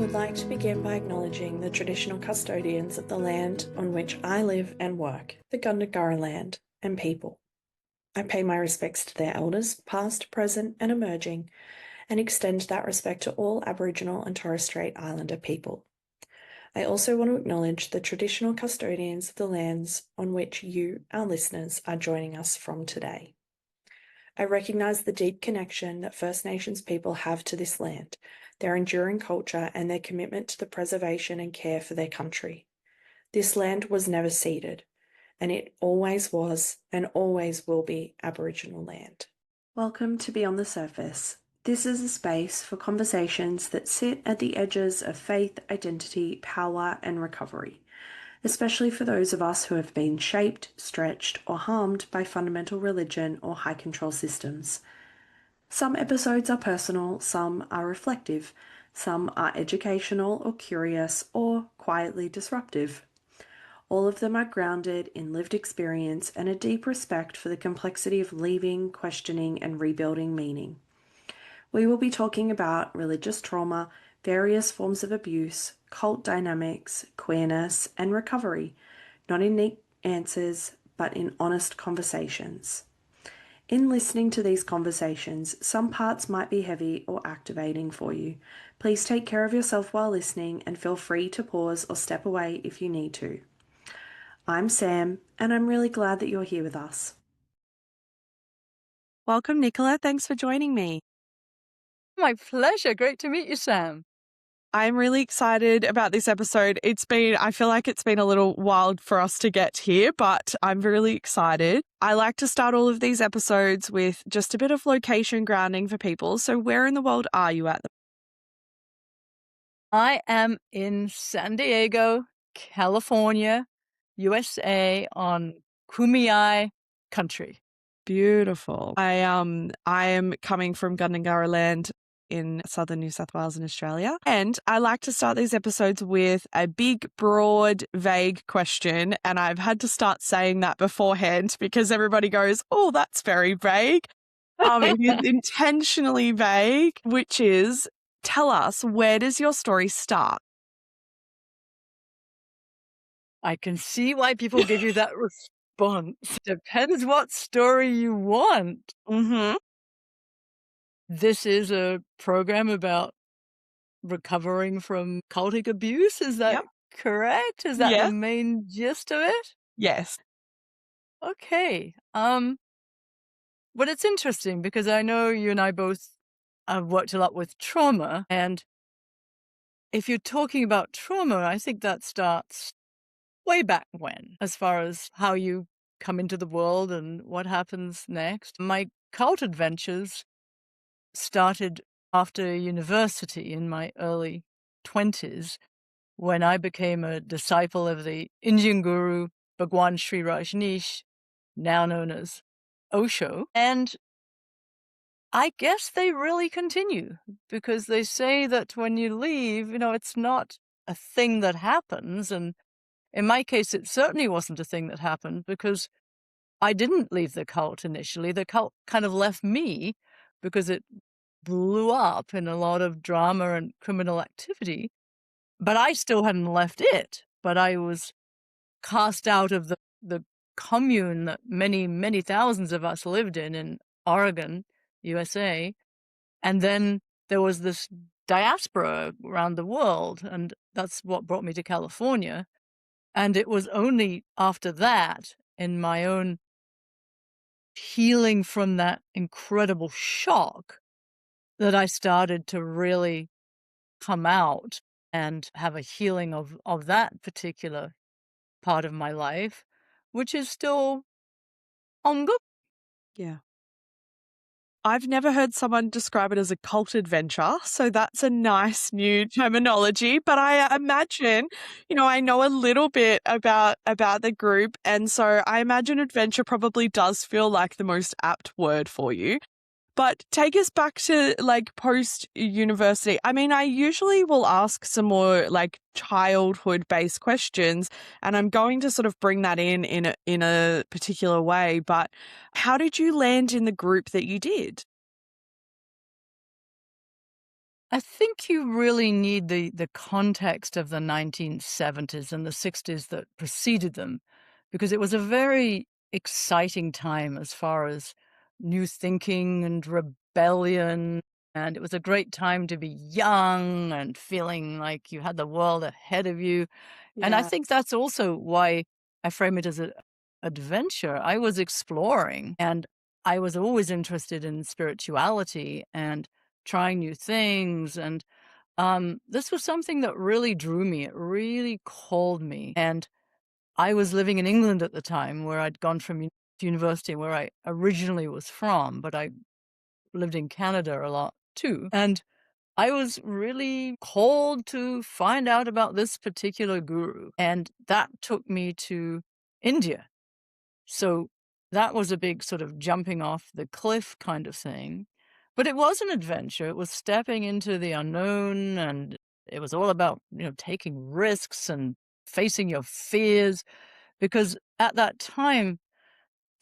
would like to begin by acknowledging the traditional custodians of the land on which I live and work, the Gundungurra land and people. I pay my respects to their elders, past, present, and emerging, and extend that respect to all Aboriginal and Torres Strait Islander people. I also want to acknowledge the traditional custodians of the lands on which you, our listeners, are joining us from today. I recognise the deep connection that First Nations people have to this land, their enduring culture, and their commitment to the preservation and care for their country. This land was never ceded, and it always was and always will be Aboriginal land. Welcome to Beyond the Surface. This is a space for conversations that sit at the edges of faith, identity, power, and recovery, especially for those of us who have been shaped, stretched, or harmed by fundamental religion or high control systems. Some episodes are personal, some are reflective, some are educational or curious, or quietly disruptive. All of them are grounded in lived experience and a deep respect for the complexity of leaving, questioning, and rebuilding meaning. We will be talking about religious trauma, various forms of abuse, cult dynamics, queerness, and recovery, not in neat answers, but in honest conversations. In listening to these conversations, some parts might be heavy or activating for you. Please take care of yourself while listening and feel free to pause or step away if you need to. I'm Sam, and I'm really glad that you're here with us. Welcome, Nicola. Thanks for joining me. My pleasure. Great to meet you, Sam. I'm really excited about this episode. I feel like it's been a little wild for us to get here, but I'm really excited. I like to start all of these episodes with just a bit of location grounding for people. So where in the world are you at? I am in San Diego, California, USA, on Kumeyaay country. Beautiful. I am coming from Gundungurra land in southern New South Wales in Australia. And I like to start these episodes with a big, broad, vague question. And I've had to start saying that beforehand because everybody goes, oh, that's very vague. It is intentionally vague, which is, tell us, where does your story start? I can see why people give you that response. Depends what story you want. Mm-hmm. This is a program about recovering from cultic abuse. Is that correct? Is that the main gist of it? Yes. Okay. But it's interesting because I know you and I both have worked a lot with trauma. And if you're talking about trauma, I think that starts way back when, as far as how you come into the world and what happens next. My cult adventures started after university in my early 20s, when I became a disciple of the Indian guru Bhagwan Sri Rajneesh, now known as Osho. And I guess they really continue, because they say that when you leave, it's not a thing that happens. And in my case, it certainly wasn't a thing that happened, because I didn't leave the cult initially. The cult kind of left me because it blew up in a lot of drama and criminal activity. But I still hadn't left it. But I was cast out of the commune that many, many thousands of us lived in Oregon, USA. And then there was this diaspora around the world, and that's what brought me to California. And it was only after that, in my own healing from that incredible shock, that I started to really come out and have a healing of that particular part of my life, which is still ongoing. Yeah. I've never heard someone describe it as a cult adventure, so that's a nice new terminology. But I imagine, I know a little bit about the group, and so I imagine adventure probably does feel like the most apt word for you. But take us back to post-university. I mean, I usually will ask some more childhood-based questions, and I'm going to sort of bring that in a particular way. But how did you land in the group that you did? I think you really need the context of the 1970s and the 60s that preceded them, because it was a very exciting time as far as new thinking and rebellion. And it was a great time to be young and feeling like you had the world ahead of you. And I Yeah. think that's also why I frame it as an adventure. I was exploring, and I was always interested in spirituality and trying new things. And this was something that really drew me. It really called me. And I was living in England at the time, where I'd gone from university, where I originally was from, but I lived in Canada a lot too. And I was really called to find out about this particular guru, and that took me to India. So that was a big sort of jumping off the cliff kind of thing. But it was an adventure. It was stepping into the unknown, and it was all about, taking risks and facing your fears, because at that time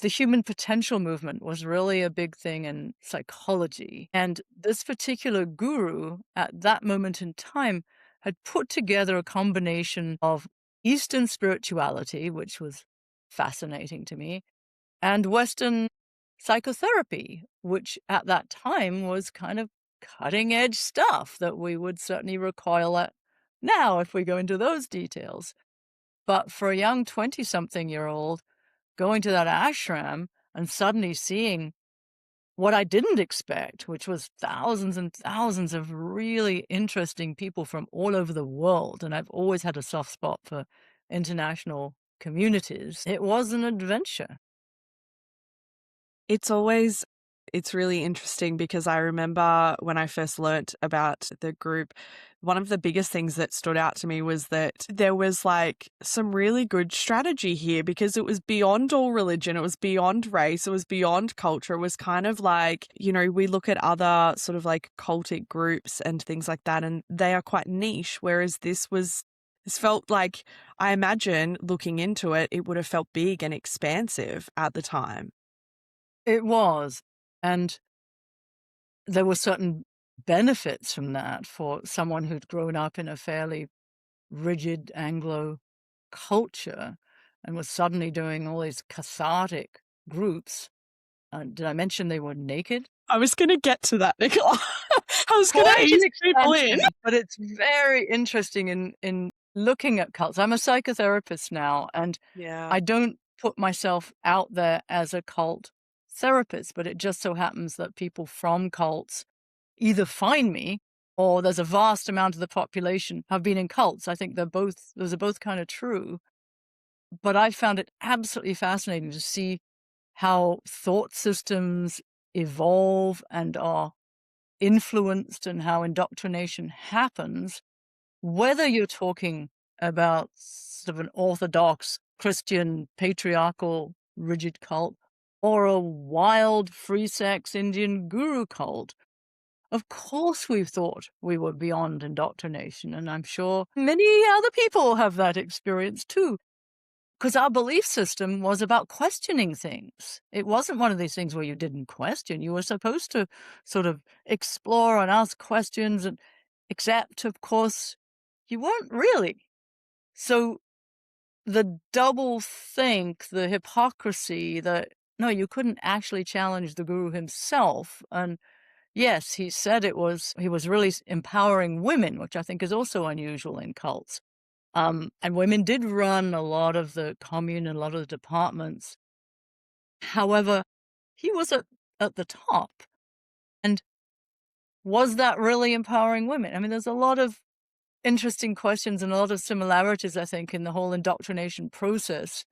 the human potential movement was really a big thing in psychology. And this particular guru at that moment in time had put together a combination of Eastern spirituality, which was fascinating to me, and Western psychotherapy, which at that time was kind of cutting edge stuff that we would certainly recoil at now if we go into those details. But for a young 20-something-year-old, going to that ashram and suddenly seeing what I didn't expect, which was thousands and thousands of really interesting people from all over the world. And I've always had a soft spot for international communities. It was an adventure. It's really interesting because I remember when I first learnt about the group, one of the biggest things that stood out to me was that there was like some really good strategy here, because it was beyond all religion, it was beyond race, it was beyond culture. It was kind of like, we look at other sort of like cultic groups and things like that, and they are quite niche, whereas this felt like, I imagine looking into it, it would have felt big and expansive at the time. It was. And there were certain benefits from that for someone who'd grown up in a fairly rigid Anglo culture and was suddenly doing all these cathartic groups. Did I mention they were naked? I was going to get to that, Nicola. I was going to Quite an ease people in. expansion, but it's very interesting in looking at cults. I'm a psychotherapist now, and Yeah. I don't put myself out there as a cult therapist, but it just so happens that people from cults either find me, or there's a vast amount of the population have been in cults. I think those are both kind of true. But I found it absolutely fascinating to see how thought systems evolve and are influenced, and how indoctrination happens, whether you're talking about sort of an orthodox Christian patriarchal rigid cult or a wild free sex Indian guru cult. Of course we thought we were beyond indoctrination, and I'm sure many other people have that experience too. Because our belief system was about questioning things. It wasn't one of these things where you didn't question. You were supposed to sort of explore and ask questions, and except, of course, you weren't really. So the double think, the hypocrisy, no, you couldn't actually challenge the guru himself. And yes, he said he was really empowering women, which I think is also unusual in cults. And women did run a lot of the commune and a lot of the departments. However, he was at the top. And was that really empowering women? I mean, there's a lot of interesting questions and a lot of similarities, I think, in the whole indoctrination process,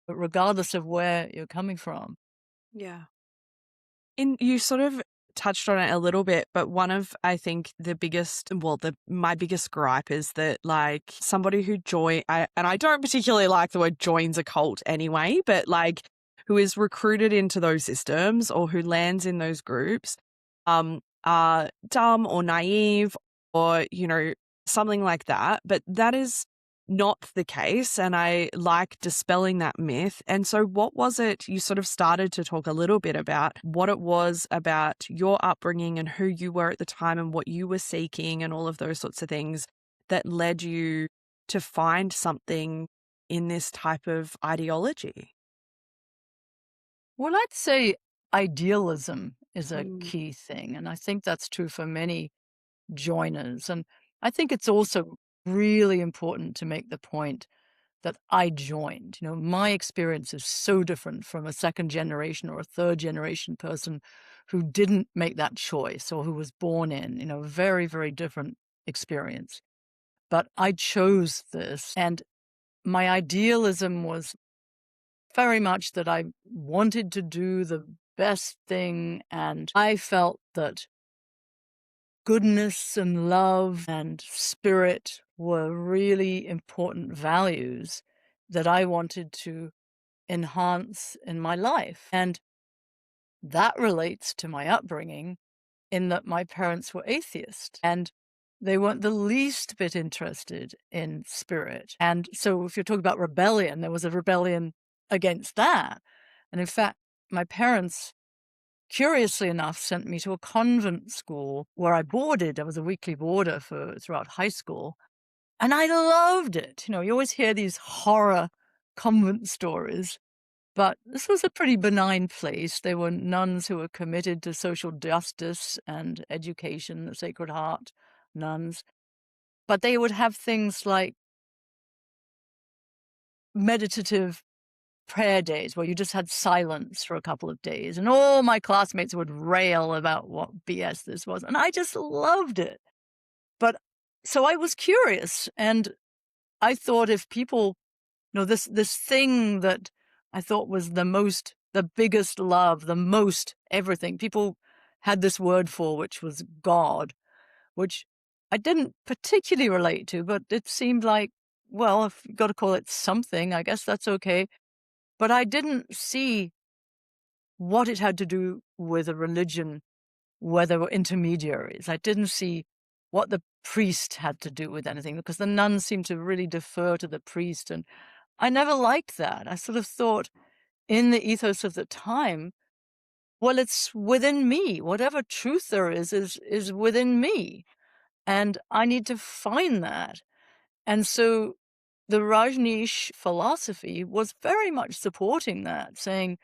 but regardless of where you're coming from. Yeah. You sort of touched on it a little bit, but one of, I think, my biggest gripe is that, like, somebody who and I don't particularly like the word joins a cult anyway, but like who is recruited into those systems or who lands in those groups, are dumb or naive or, something like that. But that is not the case, and I like dispelling that myth. And so what was it, you sort of started to talk a little bit about what it was about your upbringing and who you were at the time and what you were seeking and all of those sorts of things that led you to find something in this type of ideology? Well, I'd say idealism is a Mm. key thing. And I think that's true for many joiners. And I think it's also really important to make the point that I joined. My experience is so different from a second generation or a third generation person who didn't make that choice or who was born in, very, very different experience. But I chose this, and my idealism was very much that I wanted to do the best thing, and I felt that goodness and love and spirit were really important values that I wanted to enhance in my life. And that relates to my upbringing in that my parents were atheists and they weren't the least bit interested in spirit. And so if you're talking about rebellion, there was a rebellion against that. And in fact, my parents, curiously enough, sent me to a convent school where I boarded. I was a weekly boarder throughout high school. And I loved it. You always hear these horror convent stories, but this was a pretty benign place. There were nuns who were committed to social justice and education, the Sacred Heart nuns. But they would have things like meditative prayer days where you just had silence for a couple of days. And all my classmates would rail about what BS this was. And I just loved it. But so I was curious, and I thought if people, this thing that I thought was the biggest love, the most everything, people had this word for, which was God, which I didn't particularly relate to, but it seemed like, well, if you've got to call it something, I guess that's okay. But I didn't see what it had to do with a religion where there were intermediaries. I didn't see what the priest had to do with anything because the nuns seemed to really defer to the priest. And I never liked that. I sort of thought in the ethos of the time, well, it's within me. Whatever truth there is within me. And I need to find that. And so the Rajneesh philosophy was very much supporting that, saying,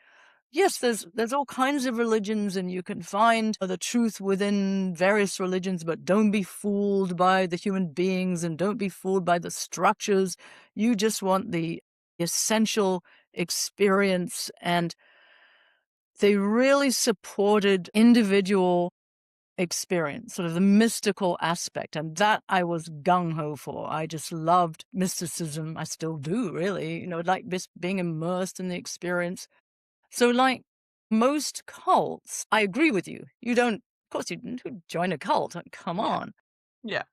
yes, there's all kinds of religions, and you can find the truth within various religions, but don't be fooled by the human beings and don't be fooled by the structures. You just want the essential experience. And they really supported individual experience, sort of the mystical aspect. And that I was gung-ho for. I just loved mysticism. I still do, really, like this being immersed in the experience. So like most cults, I agree with you. You don't, of course you didn't join a cult. Come Yeah. on. Yeah.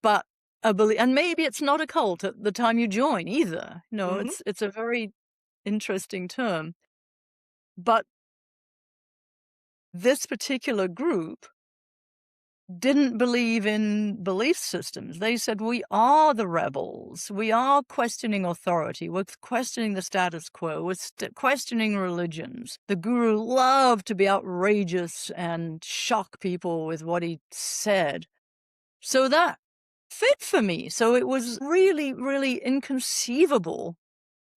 But and maybe it's not a cult at the time you join either. Mhm. It's a very interesting term. But this particular group didn't believe in belief systems. They said, we are the rebels. We are questioning authority. We're questioning the status quo. We're questioning religions. The guru loved to be outrageous and shock people with what he said. So that fit for me. So it was really, really inconceivable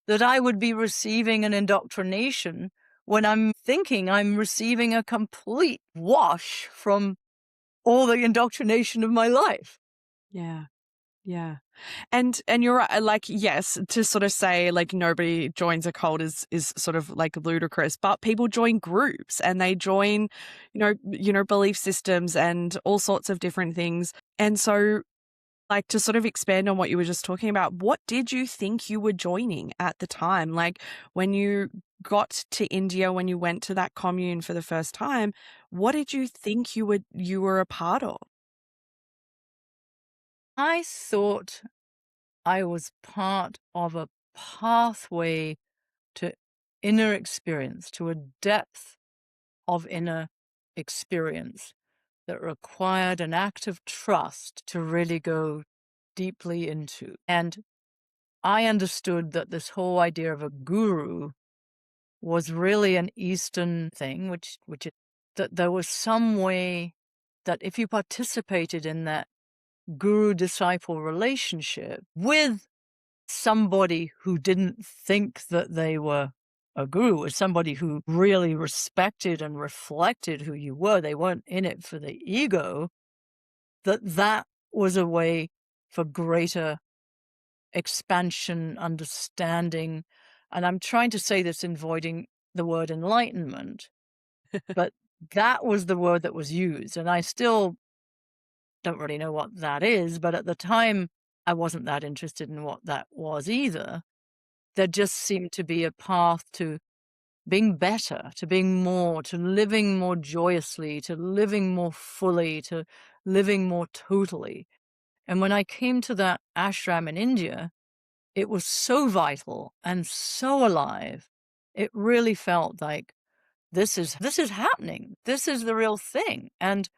that I would be receiving an indoctrination when I'm thinking I'm receiving a complete wash from all the indoctrination of my life. Yeah. Yeah. And you're right, like, yes, to sort of say like nobody joins a cult is sort of like ludicrous, but people join groups and they join, belief systems and all sorts of different things. And so, like, to sort of expand on what you were just talking about, what did you think you were joining at the time? Like when you got to India, when you went to that commune for the first time, what did you think you were a part of? I thought I was part of a pathway to inner experience, to a depth of inner experience that required an act of trust to really go deeply into. And I understood that this whole idea of a guru was really an Eastern thing, which is that there was some way that if you participated in that guru-disciple relationship with somebody who didn't think that they were a guru, or somebody who really respected and reflected who you were, they weren't in it for the ego, that was a way for greater expansion, understanding. And I'm trying to say this in avoiding the word enlightenment, but that was the word that was used. And I still don't really know what that is, but at the time, I wasn't that interested in what that was either. There just seemed to be a path to being better, to being more, to living more joyously, to living more fully, to living more totally. And when I came to that ashram in India, it was so vital and so alive. It really felt like this is happening. This is the real thing. And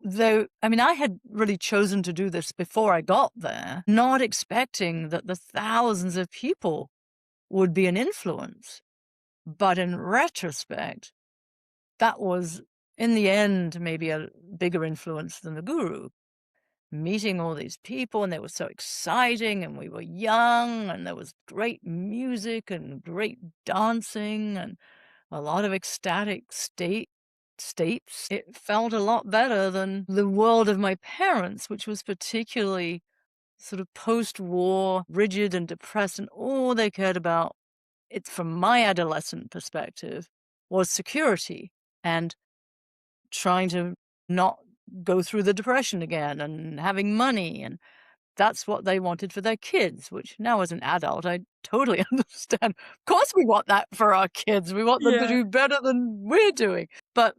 though, I mean, I had really chosen to do this before I got there, not expecting that the thousands of people would be an influence. But in retrospect, that was, in the end, maybe a bigger influence than the guru. Meeting all these people, and they were so exciting, and we were young, and there was great music and great dancing and a lot of ecstatic states. It felt a lot better than the world of my parents, which was particularly sort of post-war, rigid and depressed, and all they cared about, it's from my adolescent perspective, was security and trying to not go through the depression again and having money. And that's what they wanted for their kids, which now as an adult, I totally understand. Of course we want that for our kids. We want them to Yeah. do better than we're doing. But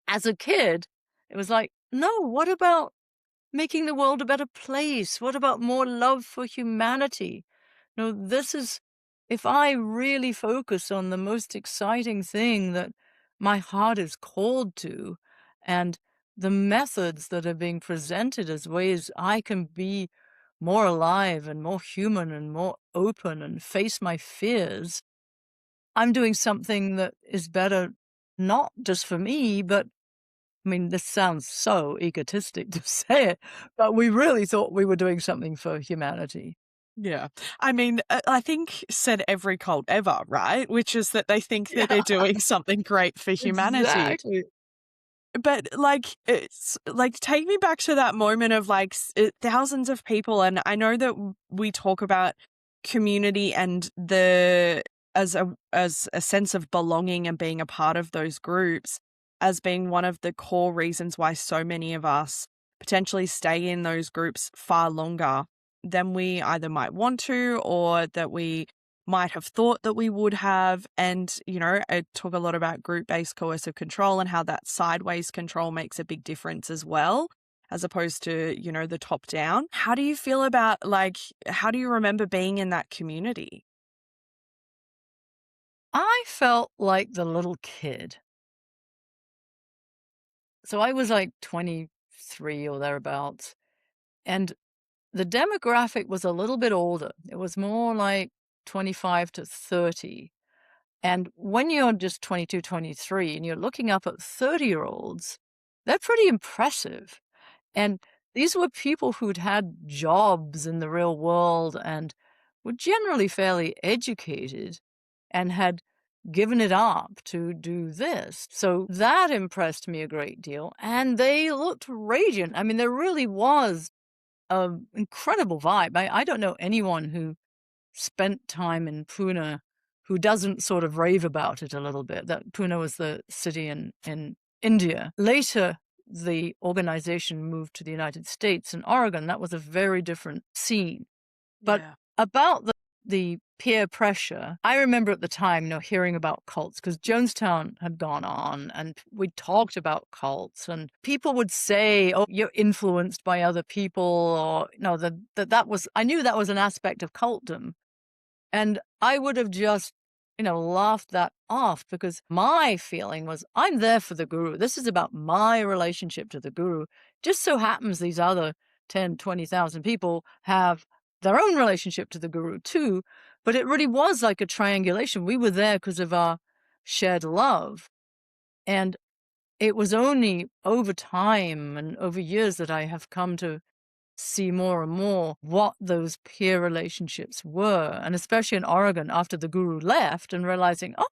as a kid, it was like, no, what about making the world a better place? What about more love for humanity? No, this is, if I really focus on the most exciting thing that my heart is called to, and the methods that are being presented as ways I can be more alive and more human and more open and face my fears, I'm doing something that is better, not just for me, but I mean, this sounds so egotistic to say it, but we really thought we were doing something for humanity. Yeah. I mean, I think said every cult ever, right? Which is that they think that they're Yeah, doing something great for humanity. exactly. But like, it's like, take me back to that moment of like thousands of people. And I know that we talk about community and as a sense of belonging and being a part of those groups as being one of the core reasons why so many of us potentially stay in those groups far longer than we either might want to or that we might have thought that we would have. And, I talk a lot about group-based coercive control and how that sideways control makes a big difference as well, as opposed to, the top down. How do you feel about, like, how do you remember being in that community? I felt like the little kid. So I was like 23 or thereabouts, and the demographic was a little bit older. It was more like 25 to 30. And when you're just 22, 23, and you're looking up at 30-year-olds, they're pretty impressive. And these were people who'd had jobs in the real world and were generally fairly educated and had given it up to do this. So that impressed me a great deal. And they looked radiant. I mean, there really was an incredible vibe. I don't know anyone who spent time in Pune who doesn't sort of rave about it a little bit. That Pune was the city in India. Later, the organization moved to the United States and Oregon. That was a very different scene. But Yeah. about the peer pressure, I remember at the time, hearing about cults because Jonestown had gone on and we talked about cults and people would say, oh, you're influenced by other people, or that was, I knew that was an aspect of cultdom. And I would have just, laughed that off because my feeling was I'm there for the guru. This is about my relationship to the guru. Just so happens these other 10, 20,000 people have their own relationship to the guru too, but it really was like a triangulation. We were there because of our shared love. And it was only over time and over years that I have come to see more and more what those peer relationships were. And especially in Oregon after the guru left and realizing, oh,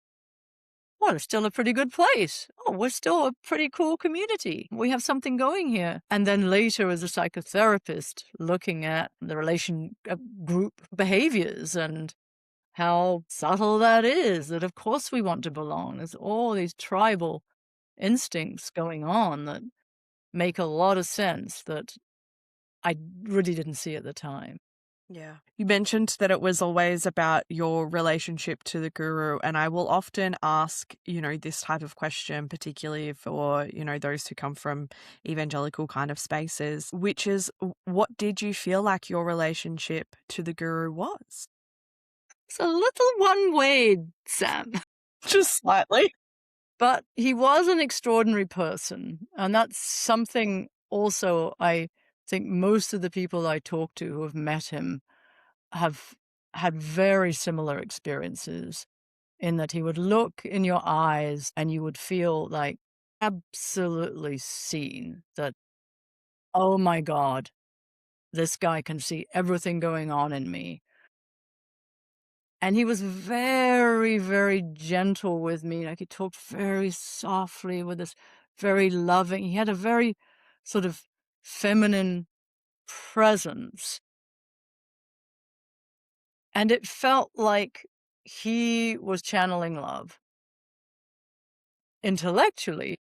well, it's still a pretty good place. Oh, we're still a pretty cool community. We have something going here. And then later as a psychotherapist, looking at the relation group behaviors and how subtle that is, that of course we want to belong. There's all these tribal instincts going on that make a lot of sense that I really didn't see at the time. Yeah. You mentioned that it was always about your relationship to the guru, and I will often ask, this type of question, particularly for, those who come from evangelical kind of spaces, which is, what did you feel like your relationship to the guru was? It's a little one-way, Sam. Just slightly. But he was an extraordinary person, and that's something also I think most of the people I talk to who have met him have had very similar experiences, in that he would look in your eyes and you would feel like absolutely seen, that, oh my God, this guy can see everything going on in me. And he was very, very gentle with me. Like, he talked very softly with this very loving. He had a very sort of feminine presence. And it felt like he was channeling love. Intellectually,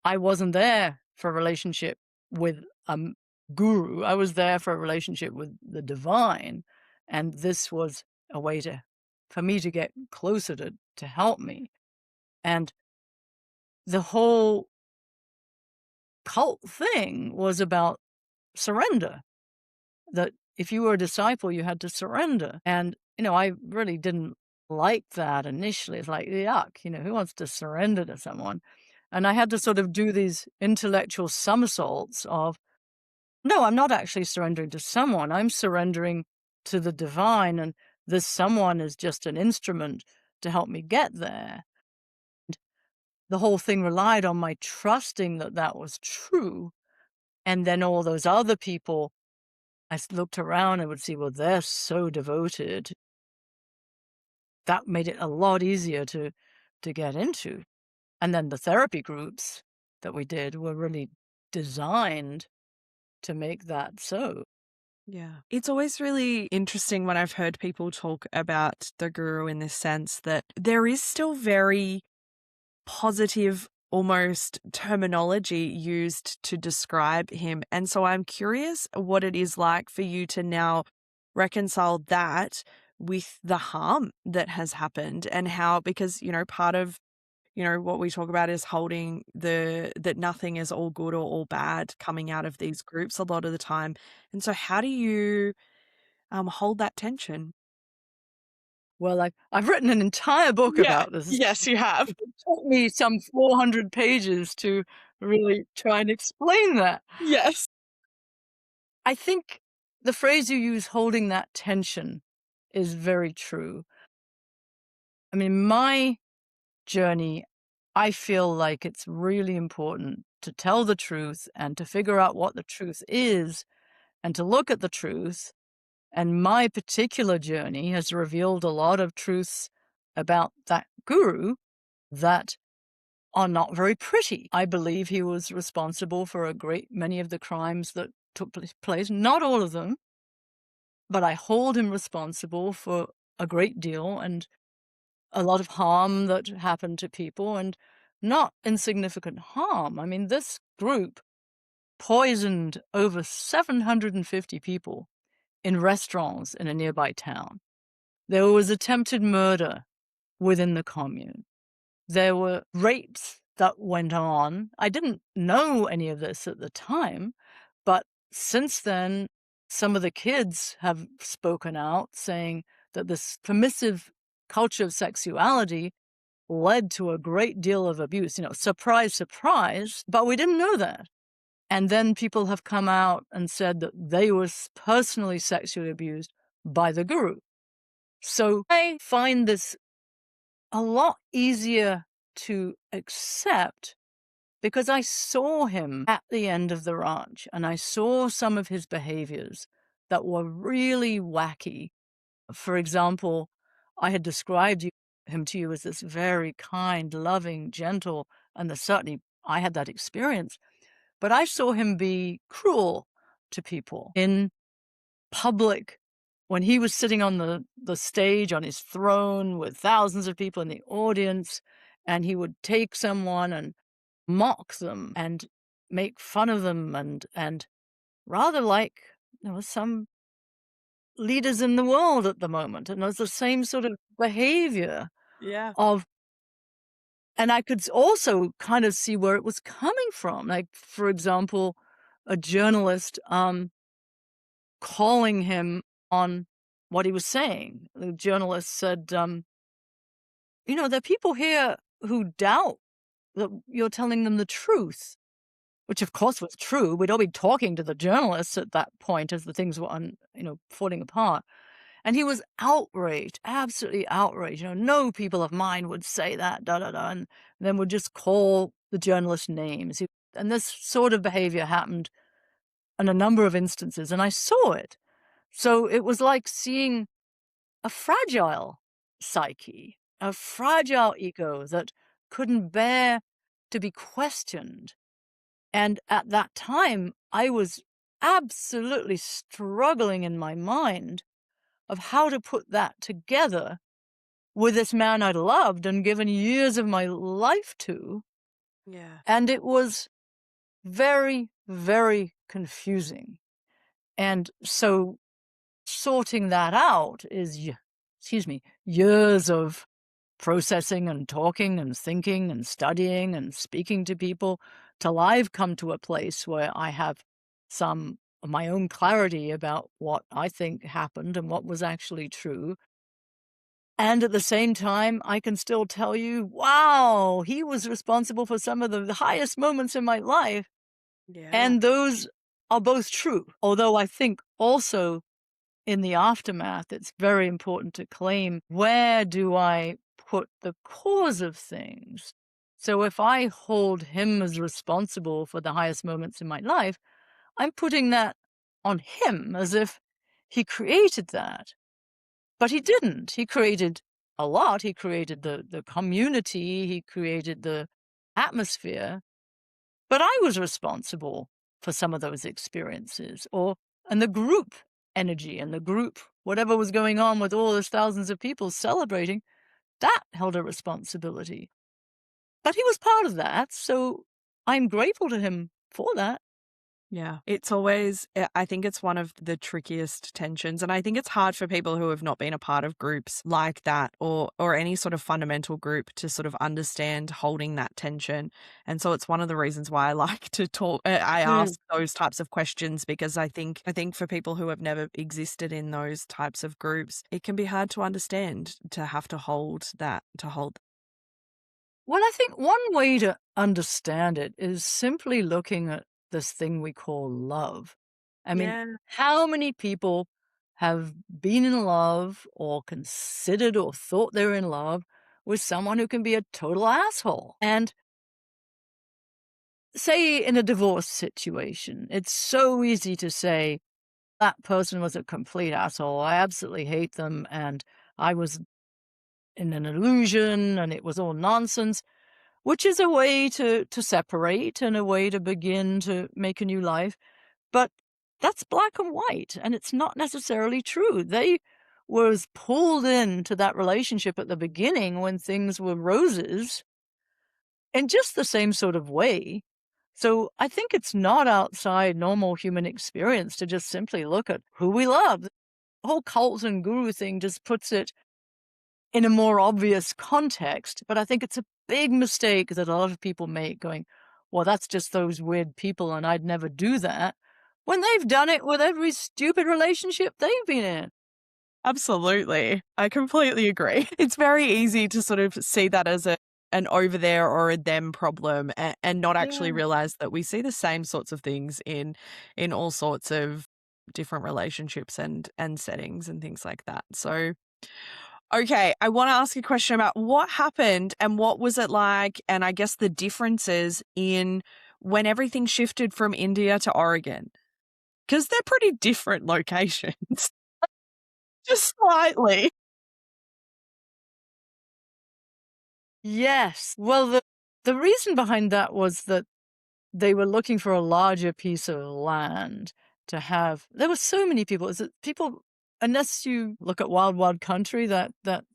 I wasn't there for a relationship with a guru. I was there for a relationship with the divine. And this was a way for me to get closer to help me. And the whole cult thing was about surrender, that if you were a disciple, you had to surrender. And, I really didn't like that initially. It's like, yuck, who wants to surrender to someone? And I had to sort of do these intellectual somersaults of, no, I'm not actually surrendering to someone. I'm surrendering to the divine. And this someone is just an instrument to help me get there. The whole thing relied on my trusting that that was true. And then all those other people, I looked around and would see, well, they're so devoted. That made it a lot easier to get into. And then the therapy groups that we did were really designed to make that so. Yeah. It's always really interesting when I've heard people talk about the guru in this sense that there is still very positive, almost terminology used to describe him. And so I'm curious what it is like for you to now reconcile that with the harm that has happened, and how, because, part of, what we talk about is holding that nothing is all good or all bad coming out of these groups a lot of the time. And so how do you hold that tension? Well, I've written an entire book Yeah. about this. Yes, you have. It took me some 400 pages to really try and explain that. Yes. I think the phrase you use, holding that tension, is very true. I mean, my journey, I feel like it's really important to tell the truth and to figure out what the truth is and to look at the truth. And my particular journey has revealed a lot of truths about that guru that are not very pretty. I believe he was responsible for a great many of the crimes that took place, not all of them, but I hold him responsible for a great deal, and a lot of harm that happened to people, and not insignificant harm. I mean, this group poisoned over 750 people in restaurants in a nearby town. There was attempted murder within the commune. There were rapes that went on. I didn't know any of this at the time, but since then, some of the kids have spoken out saying that this permissive culture of sexuality led to a great deal of abuse. Surprise, surprise, but we didn't know that. And then people have come out and said that they were personally sexually abused by the guru. So I find this a lot easier to accept because I saw him at the end of the ranch and I saw some of his behaviors that were really wacky. For example, I had described him to you as this very kind, loving, gentle, and certainly I had that experience. But I saw him be cruel to people in public when he was sitting on the stage on his throne with thousands of people in the audience, and he would take someone and mock them and make fun of them and rather like there was some leaders in the world at the moment, and there's the same sort of behavior Yeah. of and I could also kind of see where it was coming from. Like, for example, a journalist calling him on what he was saying. The journalist said, there are people here who doubt that you're telling them the truth, which of course was true. We'd all be talking to the journalists at that point as the things were falling apart. And he was outraged, absolutely outraged. No people of mine would say that, da, da, da, and then would just call the journalist names. And this sort of behavior happened in a number of instances, and I saw it. So it was like seeing a fragile psyche, a fragile ego that couldn't bear to be questioned. And at that time, I was absolutely struggling in my mind of how to put that together with this man I'd loved and given years of my life to. Yeah. And it was very, very confusing. And so sorting that out is, years of processing and talking and thinking and studying and speaking to people till I've come to a place where I have some of my own clarity about what I think happened and what was actually true. And at the same time, I can still tell you, wow, he was responsible for some of the highest moments in my life. Yeah. And those are both true. Although I think also in the aftermath, it's very important to claim, where do I put the cause of things? So if I hold him as responsible for the highest moments in my life, I'm putting that on him as if he created that. But he didn't. He created a lot. He created the community. He created the atmosphere. But I was responsible for some of those experiences, and the group energy and the group, whatever was going on with all those thousands of people celebrating, that held a responsibility. But he was part of that, so I'm grateful to him for that. Yeah. It's always, I think it's one of the trickiest tensions. And I think it's hard for people who have not been a part of groups like that or any sort of fundamental group to sort of understand holding that tension. And so it's one of the reasons why I like to talk, I ask those types of questions, because I think for people who have never existed in those types of groups, it can be hard to understand to have to hold that, Well, I think one way to understand it is simply looking at this thing we call love. I mean, Yeah. how many people have been in love or considered or thought they were in love with someone who can be a total asshole? And say in a divorce situation, it's so easy to say, that person was a complete asshole. I absolutely hate them. And I was in an illusion and it was all nonsense. Which is a way to separate and a way to begin to make a new life. But that's black and white, and it's not necessarily true. They was pulled into that relationship at the beginning when things were roses in just the same sort of way. So I think it's not outside normal human experience to just simply look at who we love. The whole cult and guru thing just puts it in a more obvious context, but I think it's a big mistake that a lot of people make, going, well, that's just those weird people and I'd never do that, when they've done it with every stupid relationship they've been in. Absolutely. I completely agree. It's very easy to sort of see that as an over there or a them problem, and not actually Yeah. realize that we see the same sorts of things in all sorts of different relationships and settings and things like that. So, okay, I want to ask a question about what happened and what was it like, and I guess the differences in when everything shifted from India to Oregon, because they're pretty different locations, just slightly. Yes. Well, the reason behind that was that they were looking for a larger piece of land to have. There were so many people. Is it people? Unless you look at Wild Wild Country, that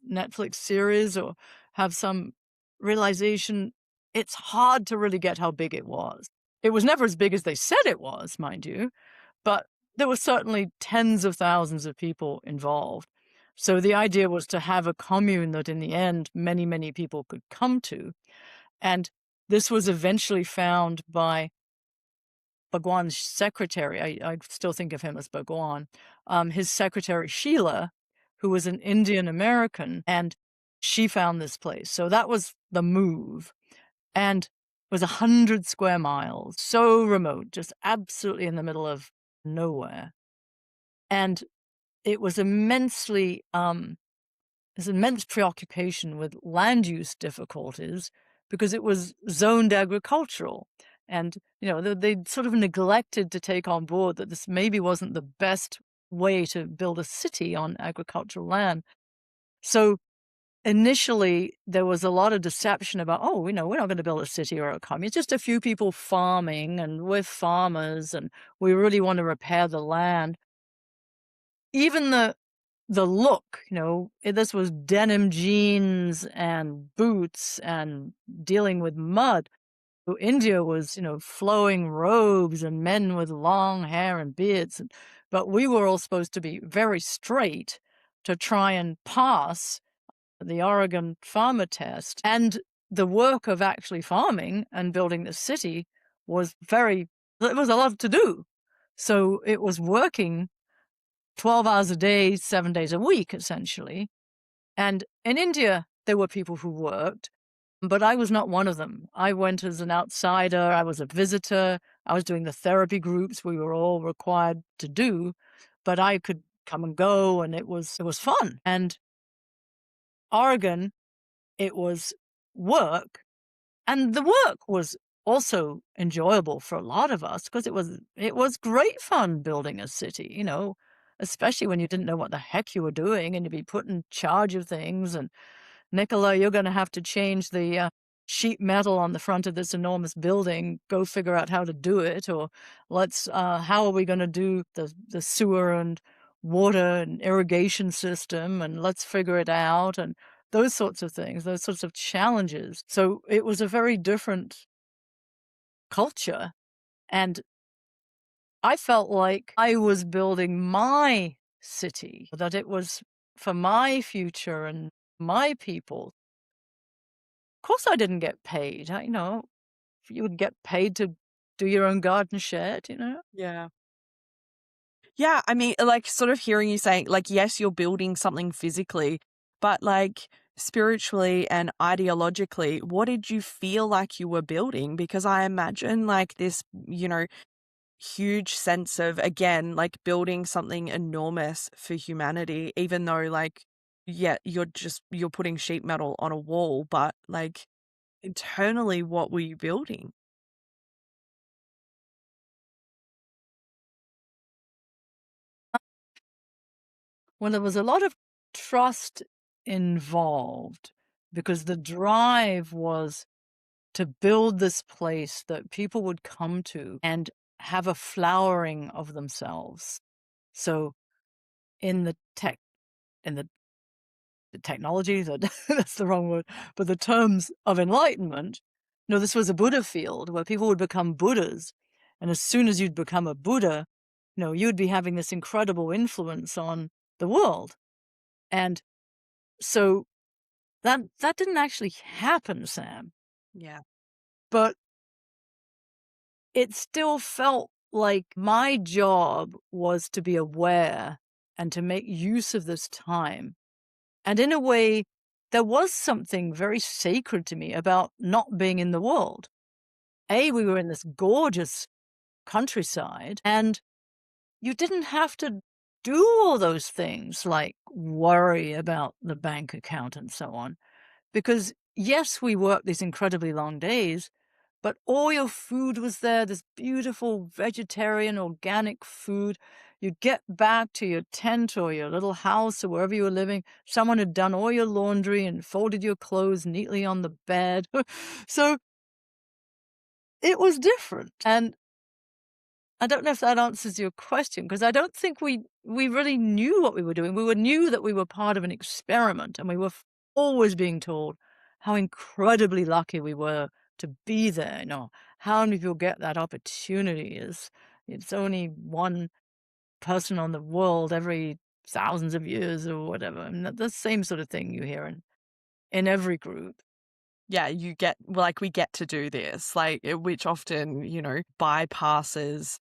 Netflix series, or have some realization, it's hard to really get how big it was. It was never as big as they said it was, mind you, but there were certainly tens of thousands of people involved. So the idea was to have a commune that in the end many, many people could come to. And this was eventually found by Bhagwan's secretary. I still think of him as Bhagwan. His secretary, Sheila, who was an Indian American, and she found this place. So that was the move. And it was 100 square miles, so remote, just absolutely in the middle of nowhere. And it was there's immense preoccupation with land use difficulties because it was zoned agricultural. And, they sort of neglected to take on board that this maybe wasn't the best way to build a city on agricultural land. So initially, there was a lot of deception about, oh, we're not going to build a city or a commune. It's just a few people farming, and we're farmers, and we really want to repair the land. Even the look, this was denim jeans and boots and dealing with mud. So India was, flowing robes and men with long hair and beards. But we were all supposed to be very straight to try and pass the Oregon farmer test. And the work of actually farming and building the city it was a lot to do. So it was working 12 hours a day, 7 days a week, essentially. And in India, there were people who worked, but I was not one of them. I went as an outsider. I was a visitor. I was doing the therapy groups we were all required to do, but I could come and go, and it was fun. And Oregon, it was work, and the work was also enjoyable for a lot of us because it was great fun building a city, especially when you didn't know what the heck you were doing and you'd be put in charge of things. And Nicola, you're going to have to change the sheet metal on the front of this enormous building. Go figure out how to do it. Or how are we going to do the sewer and water and irrigation system? And let's figure it out. And those sorts of things, those sorts of challenges. So it was a very different culture. And I felt like I was building my city, that it was for my future and my people. Of course, I didn't get paid. You would get paid to do your own garden shed. Yeah. Yeah, I mean, like, sort of hearing you saying, like, yes, you're building something physically, but, like, spiritually and ideologically, what did you feel like you were building? Because I imagine, like, this, huge sense of, again, like, building something enormous for humanity, even though, like, yeah, you're putting sheet metal on a wall, but, like, internally, what were you building? Well, there was a lot of trust involved because the drive was to build this place that people would come to and have a flowering of themselves. So in the tech, in the technology, that's the wrong word, but the terms of enlightenment, this was a Buddha field where people would become Buddhas. And as soon as you'd become a Buddha, you'd be having this incredible influence on the world. And so that didn't actually happen, Sam. Yeah. But it still felt like my job was to be aware and to make use of this time. And in a way, there was something very sacred to me about not being in the world. We were in this gorgeous countryside, and you didn't have to do all those things like worry about the bank account and so on. Because, yes, we worked these incredibly long days, but all your food was there, this beautiful vegetarian, organic food. You'd get back to your tent or your little house or wherever you were living. Someone had done all your laundry and folded your clothes neatly on the bed. So it was different. And I don't know if that answers your question, because I don't think we really knew what we were doing. Knew that we were part of an experiment, and we were always being told how incredibly lucky we were to be there. How many people get that opportunity? It's only one person on the world every thousands of years or whatever. And the same sort of thing you hear in every group. Yeah, we get to do this, which often, bypasses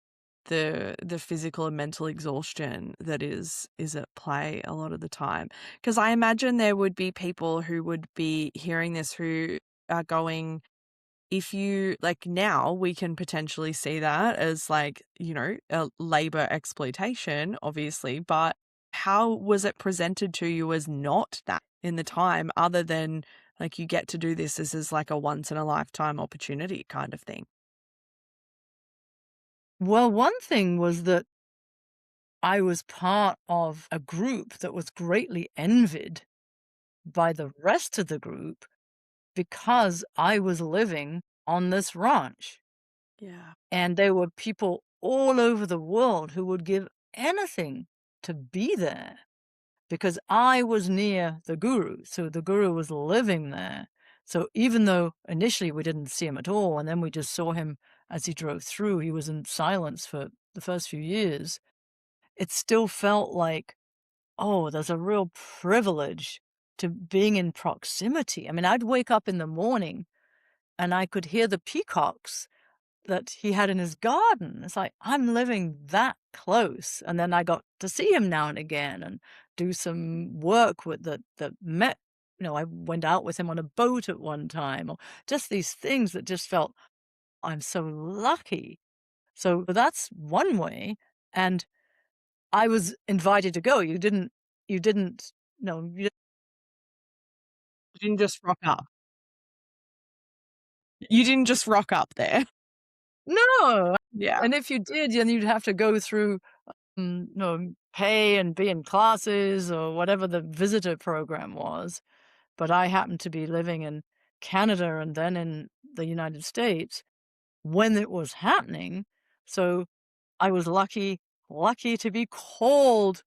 the physical and mental exhaustion that is at play a lot of the time. Because I imagine there would be people who would be hearing this who are going, if you now we can potentially see that as a labor exploitation, obviously, but how was it presented to you as not that in the time, other than you get to do this as like a once in a lifetime opportunity kind of thing? Well, one thing was that I was part of a group that was greatly envied by the rest of the group because I was living on this ranch. Yeah. And there were people all over the world who would give anything to be there because I was near the guru. So the guru was living there. So even though initially we didn't see him at all, and then we just saw him as he drove through, he was in silence for the first few years, it still felt like, oh, there's a real privilege to being in proximity. I mean, I'd wake up in the morning and I could hear the peacocks that he had in his garden. It's like, I'm living that close. And then I got to see him now and again and do some work with that met. I went out with him on a boat at one time, or just these things that just felt, I'm so lucky. So that's one way. And I was invited to go. You didn't, no, you, You didn't just rock up. You didn't just rock up there. no. Yeah. And if you did, then you'd have to go through pay and be in classes or whatever the visitor program was. But I happened to be living in Canada and then in the United States when it was happening. So I was lucky to be called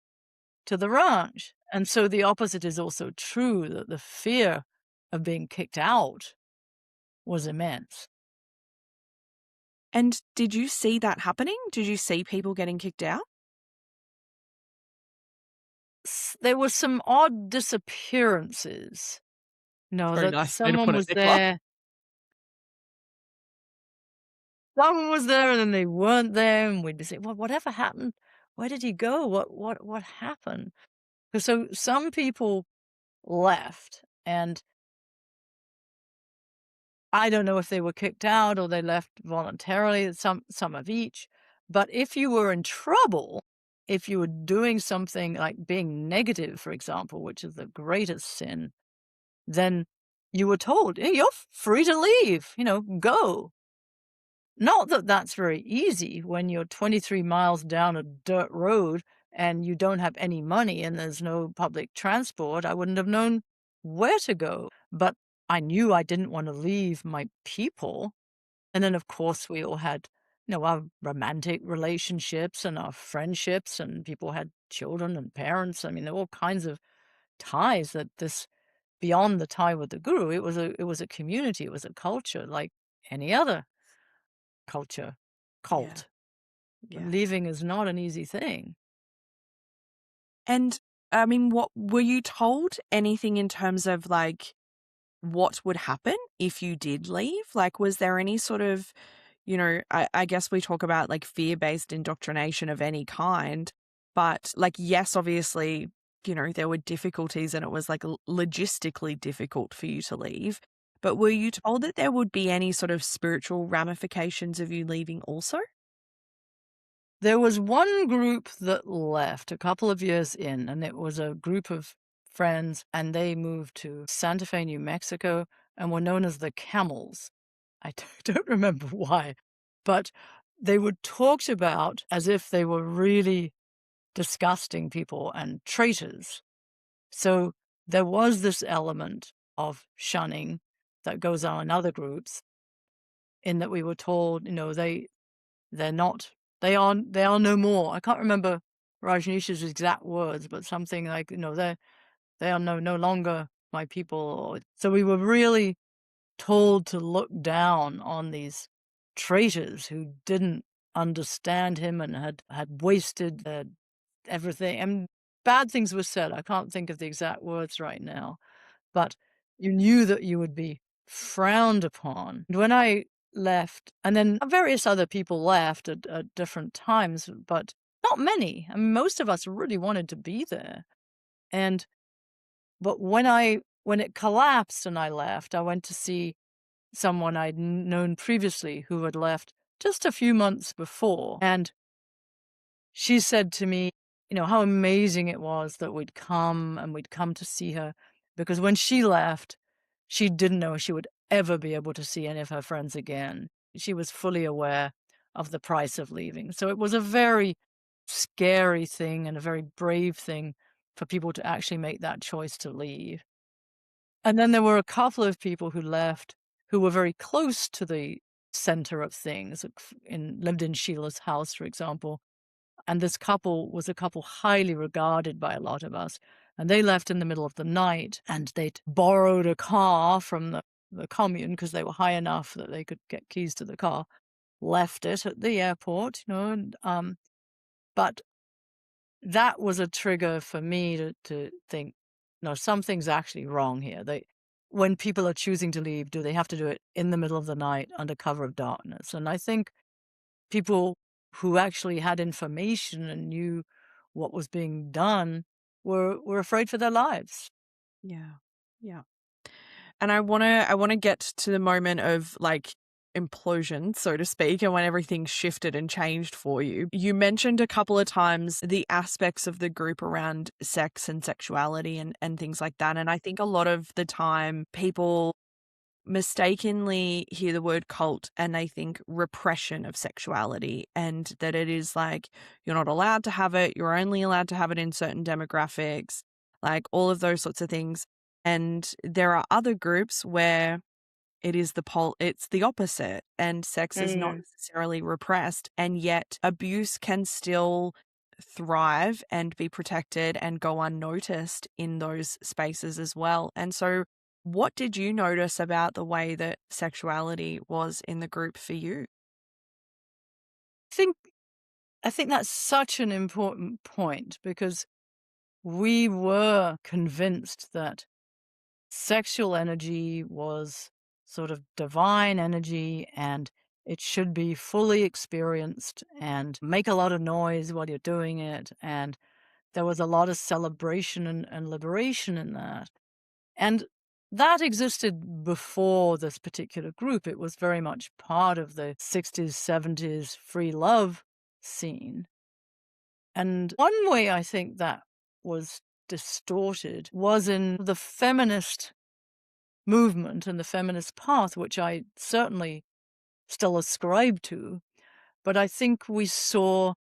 to the ranch. And so the opposite is also true, that the fear of being kicked out was immense. And did you see that happening? Did you see people getting kicked out? There were some odd disappearances. Very That nice way to put it, Nicola. Someone was there and then they weren't there, and we'd be saying, "Well, whatever happened? Where did he go? What happened?" 'Cause so some people left, and I don't know if they were kicked out or they left voluntarily, some of each. But if you were in trouble, if you were doing something like being negative, for example, which is the greatest sin, then you were told, "Hey, you're free to leave, go." Not that that's very easy when you're 23 miles down a dirt road and you don't have any money and there's no public transport. I wouldn't have known where to go. But I knew I didn't want to leave my people. And then, of course, we all had, our romantic relationships and our friendships, and people had children and parents. I mean, there were all kinds of ties that beyond the tie with the guru, it was a community, it was a culture like any other culture, cult. Yeah. Leaving is not an easy thing. And I mean, what were you told anything in terms of what would happen if you did leave? Was there any sort of, I guess we talk about fear-based indoctrination of any kind, but yes, obviously there were difficulties and it was like logistically difficult for you to leave. But were you told that there would be any sort of spiritual ramifications of you leaving also? There was one group that left a couple of years in, and it was a group of friends, and they moved to Santa Fe, New Mexico, and were known as the Camels. I don't remember why, but they were talked about as if they were really disgusting people and traitors. So there was this element of shunning that goes on in other groups, in that we were told, they're not, they are no more. I can't remember Rajneesh's exact words, but something like, they are no longer my people. So we were really told to look down on these traitors who didn't understand him and had wasted everything. And bad things were said. I can't think of the exact words right now, but you knew that you would be frowned upon. And when I left, and then various other people left at different times, but not many. I mean, most of us really wanted to be there. But when it collapsed and I left, I went to see someone I'd known previously who had left just a few months before. And she said to me, how amazing it was that we'd come to see her, because when she left, she didn't know she would ever be able to see any of her friends again. She was fully aware of the price of leaving. So it was a very scary thing and a very brave thing for people to actually make that choice to leave. And then there were a couple of people who left who were very close to the center of things, lived in Sheila's house, for example. And this couple was a couple highly regarded by a lot of us. And they left in the middle of the night, and they'd borrowed a car from the commune because they were high enough that they could get keys to the car, left it at the airport, but that was a trigger for me to think, no, something's actually wrong here. When people are choosing to leave, do they have to do it in the middle of the night under cover of darkness? And I think people who actually had information and knew what was being done were afraid for their lives. Yeah. Yeah. And I want to get to the moment of like implosion, so to speak, and when everything shifted and changed for you. You mentioned a couple of times the aspects of the group around sex and sexuality and things like that. And I think a lot of the time people mistakenly hear the word cult and they think repression of sexuality, and that it is like you're not allowed to have it, you're only allowed to have it in certain demographics, like all of those sorts of things. And there are other groups where it's the opposite, and sex is not necessarily repressed, and yet abuse can still thrive and be protected and go unnoticed in those spaces as well. And so what did you notice about the way that sexuality was in the group for you? I think that's such an important point, because we were convinced that sexual energy was sort of divine energy, and it should be fully experienced and make a lot of noise while you're doing it. And there was a lot of celebration and liberation in that. And that existed before this particular group. It was very much part of the 60s, 70s free love scene. And one way I think that was distorted was in the feminist movement and the feminist path, which I certainly still ascribe to. But I think we saw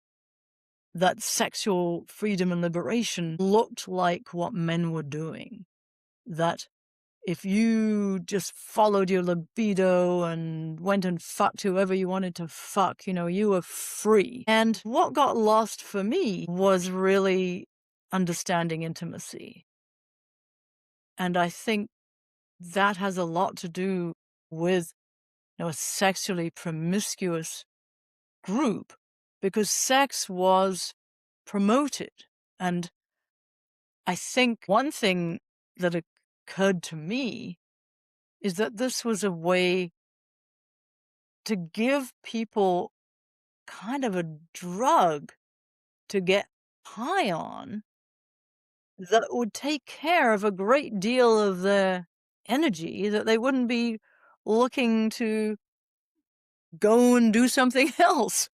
that sexual freedom and liberation looked like what men were doing. That if you just followed your libido and went and fucked whoever you wanted to fuck, you were free. And what got lost for me was really understanding intimacy. And I think that has a lot to do with a sexually promiscuous group, because sex was promoted. And I think one thing that occurred to me is that this was a way to give people kind of a drug to get high on, that would take care of a great deal of their energy, that they wouldn't be looking to go and do something else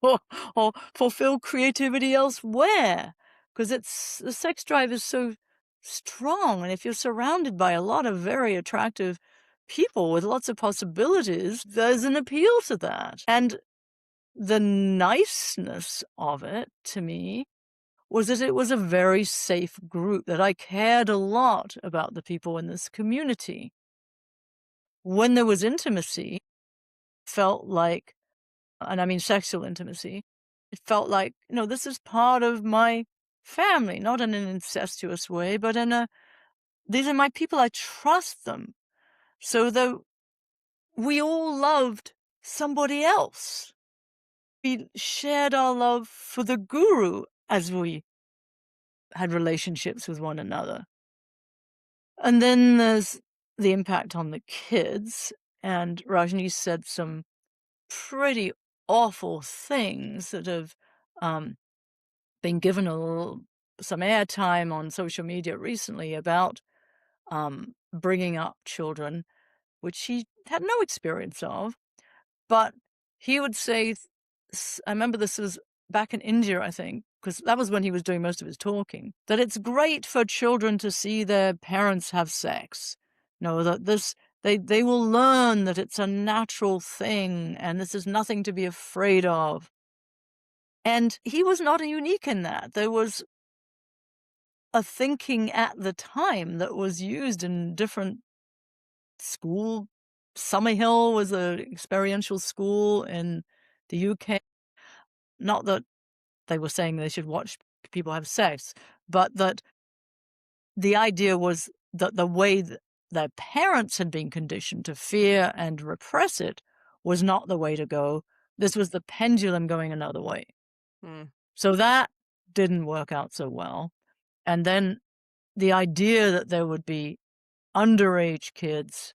or fulfill creativity elsewhere. Because the sex drive is so strong. And if you're surrounded by a lot of very attractive people with lots of possibilities, there's an appeal to that. And the niceness of it to me was that it was a very safe group, that I cared a lot about the people in this community. When there was intimacy, felt like, and I mean sexual intimacy, it felt like, this is part of my family, not in an incestuous way, but these are my people, I trust them. So though we all loved somebody else, we shared our love for the guru as we had relationships with one another. And then there's the impact on the kids, and Rajneesh said some pretty awful things that have been given some airtime on social media recently about bringing up children, which he had no experience of. But he would say, I remember this was back in India, I think, because that was when he was doing most of his talking, that it's great for children to see their parents have sex. That they will learn that it's a natural thing and this is nothing to be afraid of. And he was not unique in that. There was a thinking at the time that was used in different school. Summerhill was an experiential school in the UK. Not that they were saying they should watch people have sex, but that the idea was that the way that their parents had been conditioned to fear and repress it was not the way to go. This was the pendulum going another way. So that didn't work out so well. And then the idea that there would be underage kids